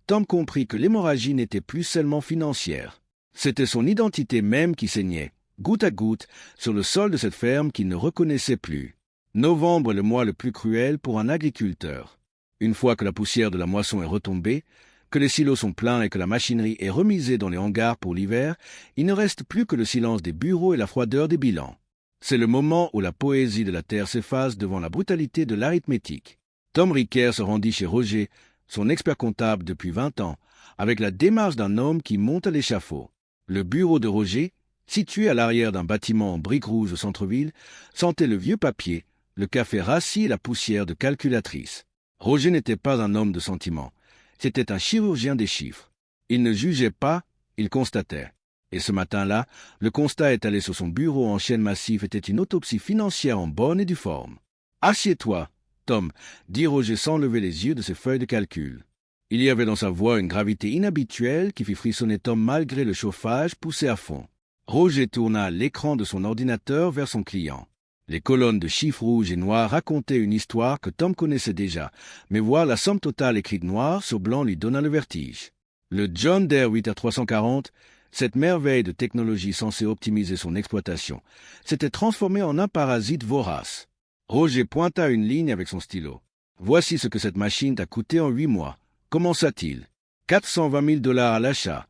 Tom comprit que l'hémorragie n'était plus seulement financière. C'était son identité même qui saignait, goutte à goutte, sur le sol de cette ferme qu'il ne reconnaissait plus. Novembre est le mois le plus cruel pour un agriculteur. Une fois que la poussière de la moisson est retombée, que les silos sont pleins et que la machinerie est remisée dans les hangars pour l'hiver, il ne reste plus que le silence des bureaux et la froideur des bilans. C'est le moment où la poésie de la terre s'efface devant la brutalité de l'arithmétique. Tom Ricker se rendit chez Roger, son expert comptable depuis 20 ans, avec la démarche d'un homme qui monte à l'échafaud. Le bureau de Roger, situé à l'arrière d'un bâtiment en briques rouges au centre-ville, sentait le vieux papier, le café rassis et la poussière de calculatrice. Roger n'était pas un homme de sentiment. C'était un chirurgien des chiffres. Il ne jugeait pas, il constatait. Et ce matin-là, le constat étalé sur son bureau en chêne massif était une autopsie financière en bonne et due forme. « Assieds-toi, Tom », dit Roger sans lever les yeux de ses feuilles de calcul. Il y avait dans sa voix une gravité inhabituelle qui fit frissonner Tom malgré le chauffage poussé à fond. Roger tourna l'écran de son ordinateur vers son client. Les colonnes de chiffres rouges et noirs racontaient une histoire que Tom connaissait déjà, mais voir la somme totale écrite noir sur blanc lui donna le vertige. Le John Deere 8R340, cette merveille de technologie censée optimiser son exploitation, s'était transformé en un parasite vorace. Roger pointa une ligne avec son stylo. « Voici ce que cette machine t'a coûté en 8 mois. Commença-t-il ? 420 000 $ à l'achat,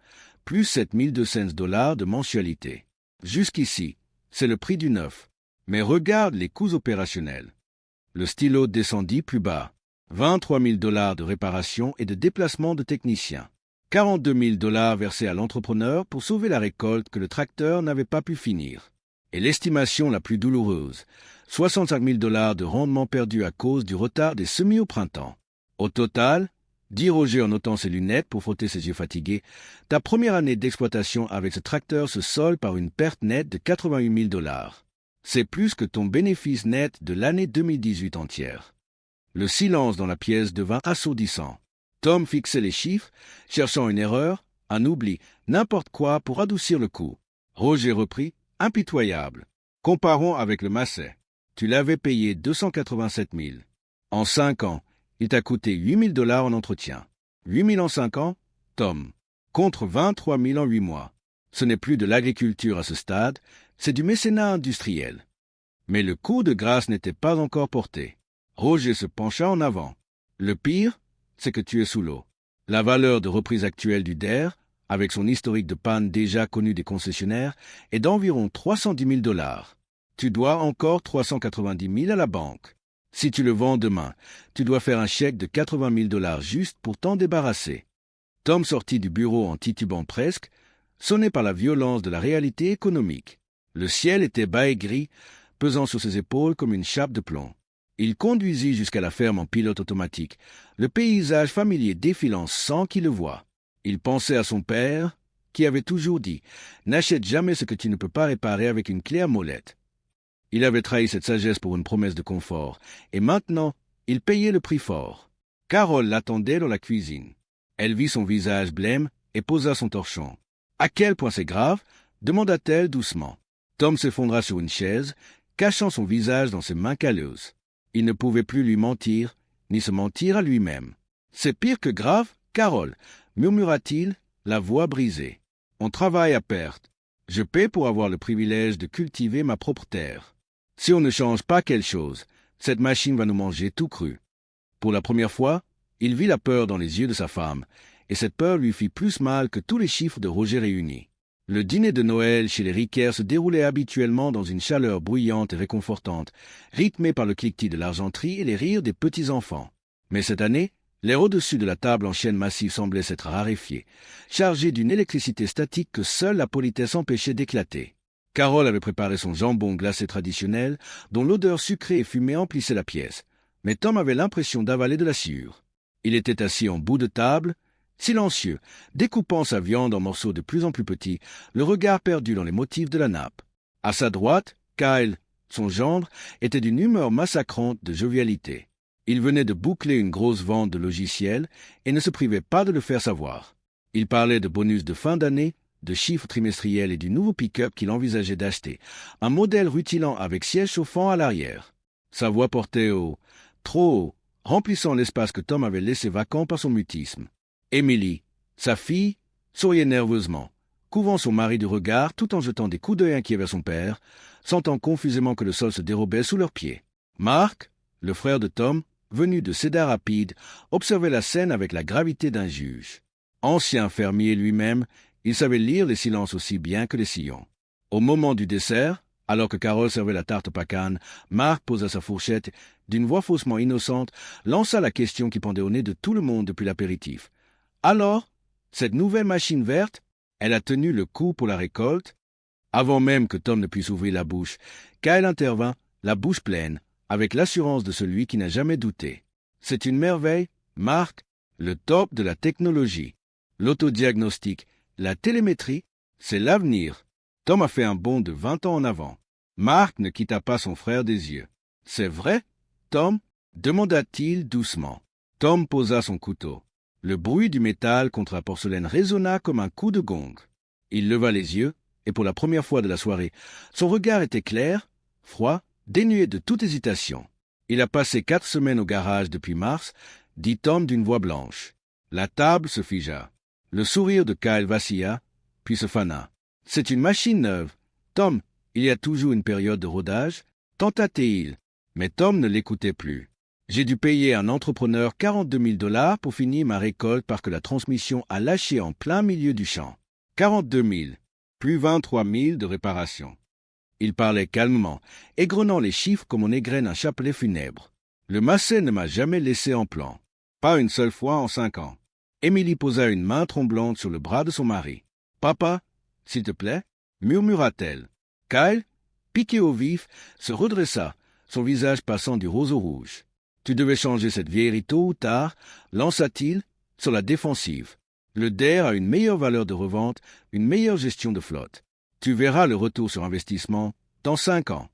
plus 7 200 $ de mensualité. Jusqu'ici, c'est le prix du neuf. Mais regarde les coûts opérationnels. » Le stylo descendit plus bas. 23 000 $ de réparation et de déplacement de techniciens. 42 000 $ versés à l'entrepreneur pour sauver la récolte que le tracteur n'avait pas pu finir. Et l'estimation la plus douloureuse, 65 000 $ de rendement perdu à cause du retard des semis au printemps. Au total, dit Roger en ôtant ses lunettes pour frotter ses yeux fatigués, ta première année d'exploitation avec ce tracteur se solde par une perte nette de 88 000 $. C'est plus que ton bénéfice net de l'année 2018 entière. Le silence dans la pièce devint assourdissant. Tom fixait les chiffres, cherchant une erreur, un oubli, n'importe quoi pour adoucir le coup. Roger reprit, impitoyable. « Comparons avec le Massey. Tu l'avais payé 287 000. En 5 ans, il t'a coûté 8 000 $ en entretien. 8 000 en 5 ans, Tom, contre 23 000 en 8 mois. Ce n'est plus de l'agriculture à ce stade, c'est du mécénat industriel. Mais le coup de grâce n'était pas encore porté. Roger se pencha en avant. Le pire, c'est que tu es sous l'eau. La valeur de reprise actuelle du DER, avec son historique de panne déjà connu des concessionnaires, est d'environ 310 000 $. Tu dois encore 390 000 à la banque. Si tu le vends demain, tu dois faire un chèque de 80 000 $ juste pour t'en débarrasser. Tom sortit du bureau en titubant presque, sonné par la violence de la réalité économique. Le ciel était bas et gris, pesant sur ses épaules comme une chape de plomb. Il conduisit jusqu'à la ferme en pilote automatique, le paysage familier défilant sans qu'il le voie. Il pensait à son père, qui avait toujours dit « N'achète jamais ce que tu ne peux pas réparer avec une clé à molette ». Il avait trahi cette sagesse pour une promesse de confort, et maintenant, il payait le prix fort. Carole l'attendait dans la cuisine. Elle vit son visage blême et posa son torchon. « À quel point c'est grave ?» demanda-t-elle doucement. Tom s'effondra sur une chaise, cachant son visage dans ses mains calleuses. Il ne pouvait plus lui mentir, ni se mentir à lui-même. « C'est pire que grave, Carole » murmura-t-il, la voix brisée. « On travaille à perte. Je paie pour avoir le privilège de cultiver ma propre terre. Si on ne change pas quelque chose, cette machine va nous manger tout cru. » Pour la première fois, il vit la peur dans les yeux de sa femme, et cette peur lui fit plus mal que tous les chiffres de Roger réunis. Le dîner de Noël chez les Riquer se déroulait habituellement dans une chaleur bruyante et réconfortante, rythmée par le cliquetis de l'argenterie et les rires des petits-enfants. Mais cette année, l'air au-dessus de la table en chêne massif semblait s'être raréfié, chargé d'une électricité statique que seule la politesse empêchait d'éclater. Carole avait préparé son jambon glacé traditionnel, dont l'odeur sucrée et fumée emplissait la pièce, mais Tom avait l'impression d'avaler de la sciure. Il était assis en bout de table, silencieux, découpant sa viande en morceaux de plus en plus petits, le regard perdu dans les motifs de la nappe. À sa droite, Kyle, son gendre, était d'une humeur massacrante de jovialité. Il venait de boucler une grosse vente de logiciels et ne se privait pas de le faire savoir. Il parlait de bonus de fin d'année, de chiffres trimestriels et du nouveau pick-up qu'il envisageait d'acheter, un modèle rutilant avec siège chauffant à l'arrière. Sa voix portait haut, trop haut, remplissant l'espace que Tom avait laissé vacant par son mutisme. Emily, sa fille, souriait nerveusement, couvant son mari du regard tout en jetant des coups d'œil inquiets vers son père, sentant confusément que le sol se dérobait sous leurs pieds. Mark, le frère de Tom, venu de Cedar Rapids, observait la scène avec la gravité d'un juge. Ancien fermier lui-même, il savait lire les silences aussi bien que les sillons. Au moment du dessert, alors que Carole servait la tarte pacane, Mark posa sa fourchette, d'une voix faussement innocente, lança la question qui pendait au nez de tout le monde depuis l'apéritif. « Alors, cette nouvelle machine verte, elle a tenu le coup pour la récolte ?» Avant même que Tom ne puisse ouvrir la bouche, Kyle intervint, la bouche pleine, avec l'assurance de celui qui n'a jamais douté. « C'est une merveille, Mark, le top de la technologie. L'autodiagnostic, la télémétrie, c'est l'avenir. » Tom a fait un bond de 20 ans en avant. Mark ne quitta pas son frère des yeux. « C'est vrai, Tom ?» demanda-t-il doucement. Tom posa son couteau. Le bruit du métal contre la porcelaine résonna comme un coup de gong. Il leva les yeux, et pour la première fois de la soirée, son regard était clair, froid, dénué de toute hésitation. « Il a passé 4 semaines au garage depuis mars, » dit Tom d'une voix blanche. La table se figea. Le sourire de Kyle vacilla, puis se fana. « C'est une machine neuve. Tom, il y a toujours une période de rodage, » tenta-t-il. Mais Tom ne l'écoutait plus. « J'ai dû payer un entrepreneur 42 000 $ pour finir ma récolte parce que la transmission a lâché en plein milieu du champ. 42 000, plus 23 000 de réparation. » Il parlait calmement, égrenant les chiffres comme on égrène un chapelet funèbre. « Le Massey ne m'a jamais laissé en plan. Pas une seule fois en 5 ans. » Emily posa une main tremblante sur le bras de son mari. « Papa, s'il te plaît » murmura-t-elle. Kyle, piqué au vif, se redressa, son visage passant du rose au rouge. « Tu devais changer cette vieillerie tôt ou tard, » lança-t-il, sur la défensive. « Le DER a une meilleure valeur de revente, une meilleure gestion de flotte. Tu verras le retour sur investissement dans 5 ans. »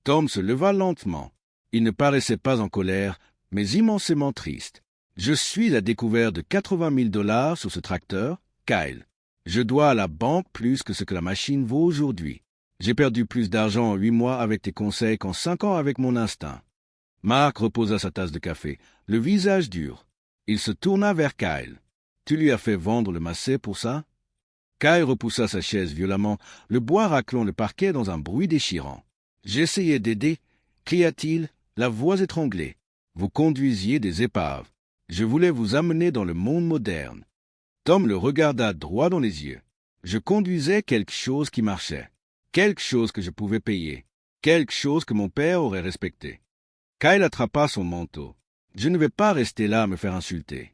Tom se leva lentement. Il ne paraissait pas en colère, mais immensément triste. « Je suis à découvert de 80 000 $ sur ce tracteur, Kyle. Je dois à la banque plus que ce que la machine vaut aujourd'hui. J'ai perdu plus d'argent en 8 mois avec tes conseils qu'en 5 ans avec mon instinct. Mark reposa sa tasse de café, le visage dur. Il se tourna vers Kyle. Tu lui as fait vendre le macet pour ça? Kyle repoussa sa chaise violemment, le bois raclant le parquet dans un bruit déchirant. J'essayais d'aider, cria-t-il, la voix étranglée. Vous conduisiez des épaves. Je voulais vous amener dans le monde moderne. Tom le regarda droit dans les yeux. Je conduisais quelque chose qui marchait. Quelque chose que je pouvais payer. Quelque chose que mon père aurait respecté. Kyle attrapa son manteau. Je ne vais pas rester là à me faire insulter.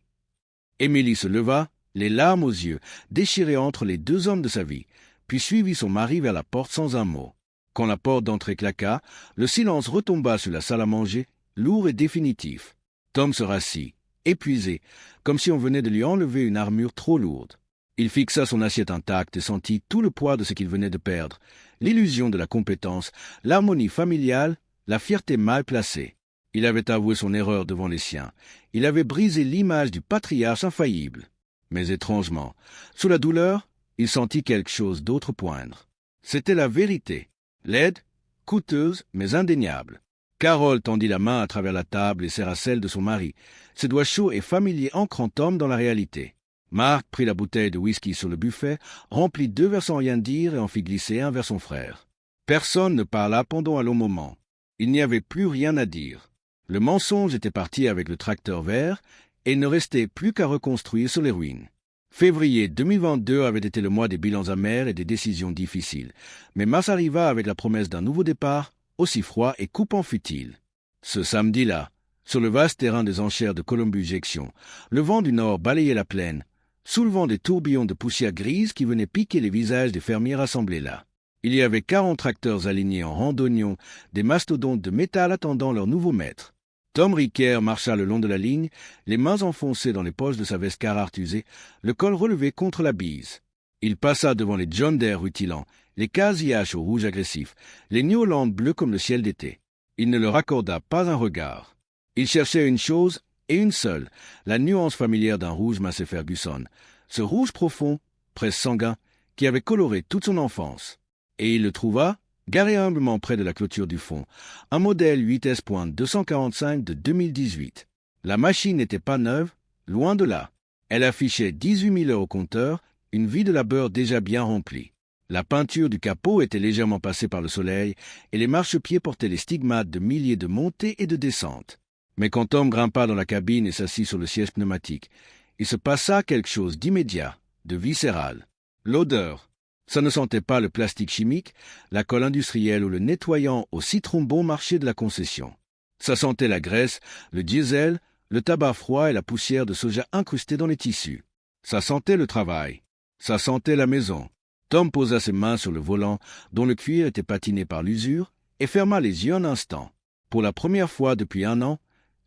Émilie se leva, les larmes aux yeux, déchirée entre les deux hommes de sa vie, puis suivit son mari vers la porte sans un mot. Quand la porte d'entrée claqua, le silence retomba sur la salle à manger, lourd et définitif. Tom se rassit, épuisé, comme si on venait de lui enlever une armure trop lourde. Il fixa son assiette intacte et sentit tout le poids de ce qu'il venait de perdre, l'illusion de la compétence, l'harmonie familiale, la fierté mal placée. Il avait avoué son erreur devant les siens. Il avait brisé l'image du patriarche infaillible. Mais étrangement, sous la douleur, il sentit quelque chose d'autre poindre. C'était la vérité, laide, coûteuse, mais indéniable. Carole tendit la main à travers la table et serra celle de son mari, ses doigts chauds et familiers ancrant Tom dans la réalité. Mark prit la bouteille de whisky sur le buffet, remplit 2 verres sans rien dire et en fit glisser un vers son frère. Personne ne parla pendant un long moment. Il n'y avait plus rien à dire. Le mensonge était parti avec le tracteur vert et il ne restait plus qu'à reconstruire sur les ruines. Février 2022 avait été le mois des bilans amers et des décisions difficiles, mais mars arriva avec la promesse d'un nouveau départ, aussi froid et coupant fut-il. Ce samedi-là, sur le vaste terrain des enchères de Columbus-Jection, le vent du nord balayait la plaine, soulevant des tourbillons de poussière grise qui venaient piquer les visages des fermiers rassemblés là. Il y avait 40 tracteurs alignés en rang d'oignons, des mastodontes de métal attendant leur nouveau maître. Tom Ricker marcha le long de la ligne, les mains enfoncées dans les poches de sa veste Carhartt usée, le col relevé contre la bise. Il passa devant les John Deere rutilants, les Case-IH au rouge agressif, les New Holland bleus comme le ciel d'été. Il ne leur accorda pas un regard. Il cherchait une chose, et une seule, la nuance familière d'un rouge Massey Ferguson, ce rouge profond, presque sanguin, qui avait coloré toute son enfance. Et il le trouva, garé humblement près de la clôture du fond, un modèle 8S.245 de 2018. La machine n'était pas neuve, loin de là. Elle affichait 18 000 heures au compteur, une vie de labeur déjà bien remplie. La peinture du capot était légèrement passée par le soleil, et les marchepieds portaient les stigmates de milliers de montées et de descentes. Mais quand Tom grimpa dans la cabine et s'assit sur le siège pneumatique, il se passa quelque chose d'immédiat, de viscéral. L'odeur. Ça ne sentait pas le plastique chimique, la colle industrielle ou le nettoyant au citron bon marché de la concession. Ça sentait la graisse, le diesel, le tabac froid et la poussière de soja incrustée dans les tissus. Ça sentait le travail. Ça sentait la maison. Tom posa ses mains sur le volant, dont le cuir était patiné par l'usure, et ferma les yeux un instant. Pour la première fois depuis 1 an,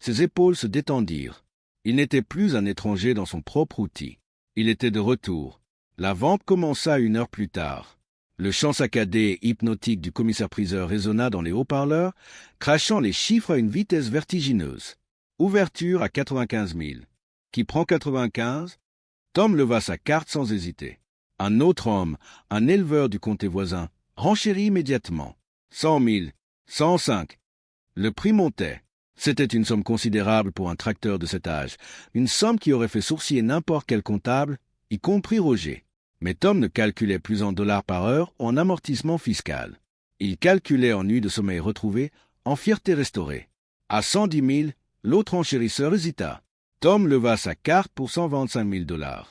ses épaules se détendirent. Il n'était plus un étranger dans son propre outil. Il était de retour. La vente commença 1 heure plus tard. Le chant saccadé et hypnotique du commissaire-priseur résonna dans les haut-parleurs, crachant les chiffres à une vitesse vertigineuse. Ouverture à 95 000. Qui prend 95? Tom leva sa carte sans hésiter. Un autre homme, un éleveur du comté voisin, renchérit immédiatement. 100 000, 105. Le prix montait. C'était une somme considérable pour un tracteur de cet âge, une somme qui aurait fait sourciller n'importe quel comptable, y compris Roger. Mais Tom ne calculait plus en dollars par heure ou en amortissement fiscal. Il calculait en nuit de sommeil retrouvée, en fierté restaurée. À 110 000, l'autre enchérisseur hésita. Tom leva sa carte pour 125 000 $.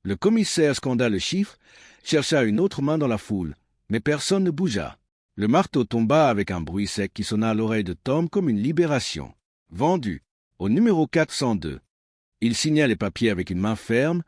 Le commissaire scanda le chiffre, chercha une autre main dans la foule, mais personne ne bougea. Le marteau tomba avec un bruit sec qui sonna à l'oreille de Tom comme une libération. Vendu, au numéro 402. Il signa les papiers avec une main ferme,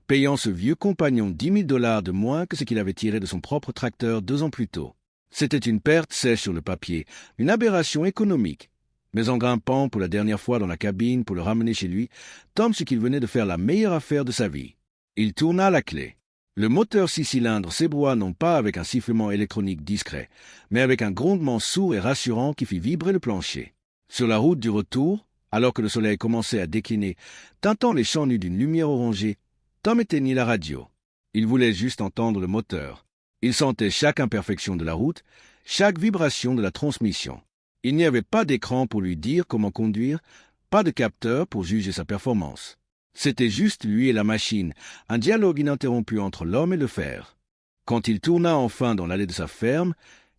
payant ce vieux compagnon 10 000 $ de moins que ce qu'il avait tiré de son propre tracteur 2 ans plus tôt. C'était une perte sèche sur le papier, une aberration économique. Mais en grimpant pour la dernière fois dans la cabine pour le ramener chez lui, Tom sut qu'il venait de faire la meilleure affaire de sa vie. Il tourna la clé. Le moteur 6 cylindres s'ébroua non pas avec un sifflement électronique discret, mais avec un grondement sourd et rassurant qui fit vibrer le plancher. Sur la route du retour, alors que le soleil commençait à décliner, teintant les champs nus d'une lumière orangée, Tom éteignit la radio. Il voulait juste entendre le moteur. Il sentait chaque imperfection de la route, chaque vibration de la transmission. Il n'y avait pas d'écran pour lui dire comment conduire, pas de capteur pour juger sa performance. C'était juste lui et la machine, un dialogue ininterrompu entre l'homme et le fer. Quand il tourna enfin dans l'allée de sa ferme,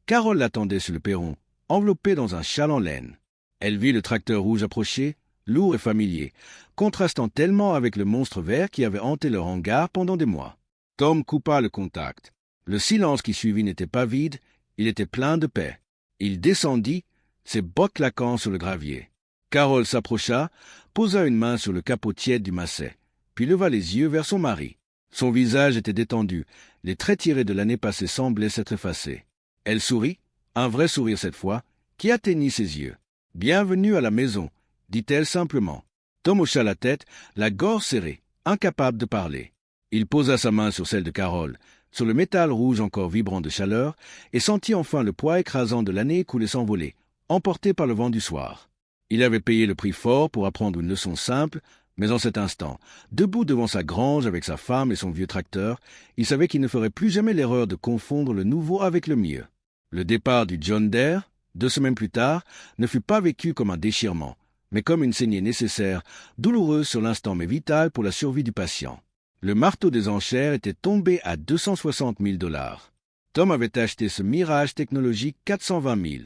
Carole l'attendait sur le perron, enveloppée dans un châle en laine. Elle vit le tracteur rouge approcher, lourd et familier, contrastant tellement avec le monstre vert qui avait hanté leur hangar pendant des mois. Tom coupa le contact. Le silence qui suivit n'était pas vide, il était plein de paix. Il descendit, ses bottes claquant sur le gravier. Carole s'approcha, posa une main sur le capot tiède du Massey, puis leva les yeux vers son mari. Son visage était détendu, les traits tirés de l'année passée semblaient s'être effacés. Elle sourit, un vrai sourire cette fois, qui atteignit ses yeux. « Bienvenue à la maison », dit-elle simplement. Tom hocha la tête, la gorge serrée, incapable de parler. Il posa sa main sur celle de Carole, sur le métal rouge encore vibrant de chaleur, et sentit enfin le poids écrasant de l'année écoulée s'envoler, emporté par le vent du soir. Il avait payé le prix fort pour apprendre une leçon simple, mais en cet instant, debout devant sa grange avec sa femme et son vieux tracteur, il savait qu'il ne ferait plus jamais l'erreur de confondre le nouveau avec le mieux. Le départ du John Deere, 2 semaines plus tard, ne fut pas vécu comme un déchirement, mais comme une saignée nécessaire, douloureuse sur l'instant mais vitale pour la survie du patient. Le marteau des enchères était tombé à 260 000 $. Tom avait acheté ce mirage technologique 420 000.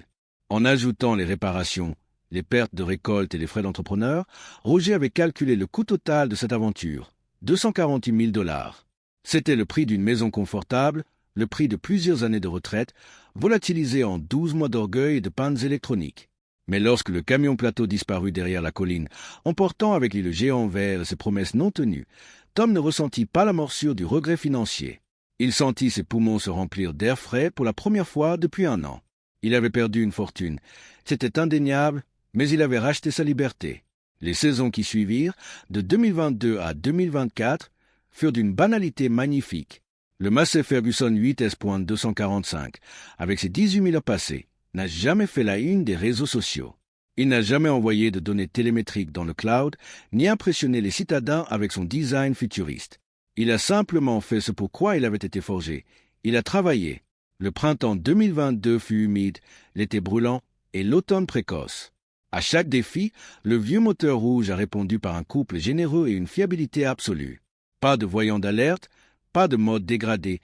En ajoutant les réparations, les pertes de récolte et les frais d'entrepreneur, Roger avait calculé le coût total de cette aventure, 248 000 $. C'était le prix d'une maison confortable, le prix de plusieurs années de retraite, volatilisé en 12 mois d'orgueil et de pannes électroniques. Mais lorsque le camion plateau disparut derrière la colline, emportant avec lui le géant vert et ses promesses non tenues, Tom ne ressentit pas la morsure du regret financier. Il sentit ses poumons se remplir d'air frais pour la première fois depuis 1 an. Il avait perdu une fortune. C'était indéniable, mais il avait racheté sa liberté. Les saisons qui suivirent, de 2022 à 2024, furent d'une banalité magnifique. Le Massey Ferguson 8S.245, avec ses 18 000 heures passées, n'a jamais fait la une des réseaux sociaux. Il n'a jamais envoyé de données télémétriques dans le cloud, ni impressionné les citadins avec son design futuriste. Il a simplement fait ce pour quoi il avait été forgé. Il a travaillé. Le printemps 2022 fut humide, l'été brûlant et l'automne précoce. À chaque défi, le vieux moteur rouge a répondu par un couple généreux et une fiabilité absolue. Pas de voyant d'alerte, pas de mode dégradé,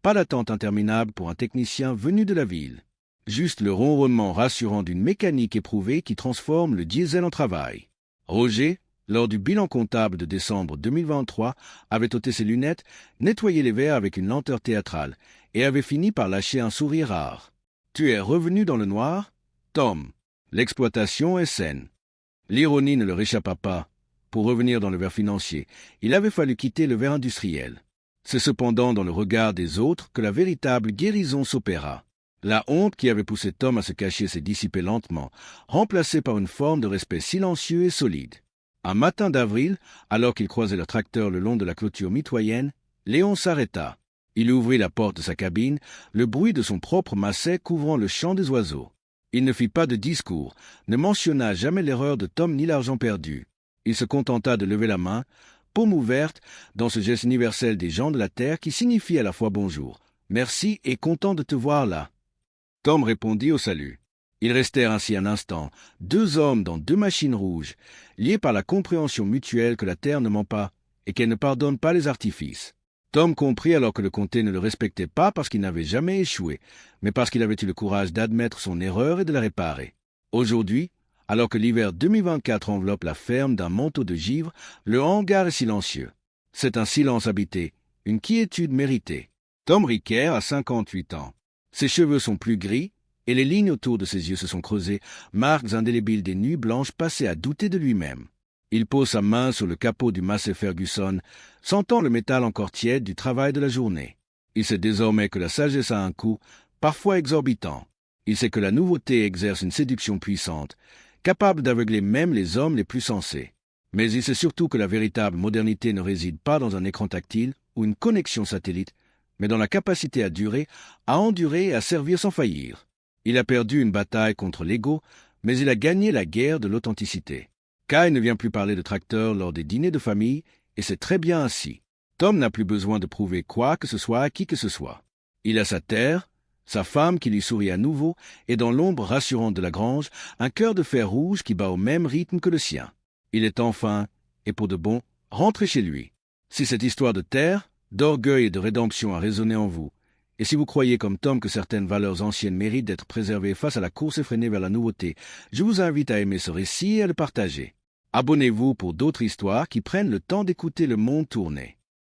pas d'attente interminable pour un technicien venu de la ville. Juste le ronronnement rassurant d'une mécanique éprouvée qui transforme le diesel en travail. Roger, lors du bilan comptable de décembre 2023, avait ôté ses lunettes, nettoyé les verres avec une lenteur théâtrale et avait fini par lâcher un sourire rare. « Tu es revenu dans le noir, Tom. L'exploitation est saine. » L'ironie ne leur échappa pas. Pour revenir dans le verre financier, il avait fallu quitter le verre industriel. C'est cependant dans le regard des autres que la véritable guérison s'opéra. La honte qui avait poussé Tom à se cacher s'est dissipée lentement, remplacée par une forme de respect silencieux et solide. Un matin d'avril, alors qu'il croisait le tracteur le long de la clôture mitoyenne, Léon s'arrêta. Il ouvrit la porte de sa cabine, le bruit de son propre Massey couvrant le chant des oiseaux. Il ne fit pas de discours, ne mentionna jamais l'erreur de Tom ni l'argent perdu. Il se contenta de lever la main, paume ouverte, dans ce geste universel des gens de la terre qui signifie à la fois bonjour, merci et content de te voir là. Tom répondit au salut. Ils restèrent ainsi un instant, 2 hommes dans 2 machines rouges, liés par la compréhension mutuelle que la terre ne ment pas et qu'elle ne pardonne pas les artifices. Tom comprit alors que le comté ne le respectait pas parce qu'il n'avait jamais échoué, mais parce qu'il avait eu le courage d'admettre son erreur et de la réparer. Aujourd'hui, alors que l'hiver 2024 enveloppe la ferme d'un manteau de givre, le hangar est silencieux. C'est un silence habité, une quiétude méritée. Tom Ricker a 58 ans. Ses cheveux sont plus gris, et les lignes autour de ses yeux se sont creusées, marques indélébiles des nuits blanches passées à douter de lui-même. Il pose sa main sur le capot du Massey Ferguson, sentant le métal encore tiède du travail de la journée. Il sait désormais que la sagesse a un coût, parfois exorbitant. Il sait que la nouveauté exerce une séduction puissante, capable d'aveugler même les hommes les plus sensés. Mais il sait surtout que la véritable modernité ne réside pas dans un écran tactile ou une connexion satellite, mais dans la capacité à durer, à endurer et à servir sans faillir. Il a perdu une bataille contre l'ego, mais il a gagné la guerre de l'authenticité. Kai ne vient plus parler de tracteur lors des dîners de famille, et c'est très bien ainsi. Tom n'a plus besoin de prouver quoi que ce soit à qui que ce soit. Il a sa terre, sa femme qui lui sourit à nouveau, et dans l'ombre rassurante de la grange, un cœur de fer rouge qui bat au même rythme que le sien. Il est enfin, et pour de bon, rentré chez lui. Si cette histoire de terre, d'orgueil et de rédemption a résonné en vous, et si vous croyez comme Tom que certaines valeurs anciennes méritent d'être préservées face à la course effrénée vers la nouveauté, je vous invite à aimer ce récit et à le partager. Abonnez-vous pour d'autres histoires qui prennent le temps d'écouter le monde tourner.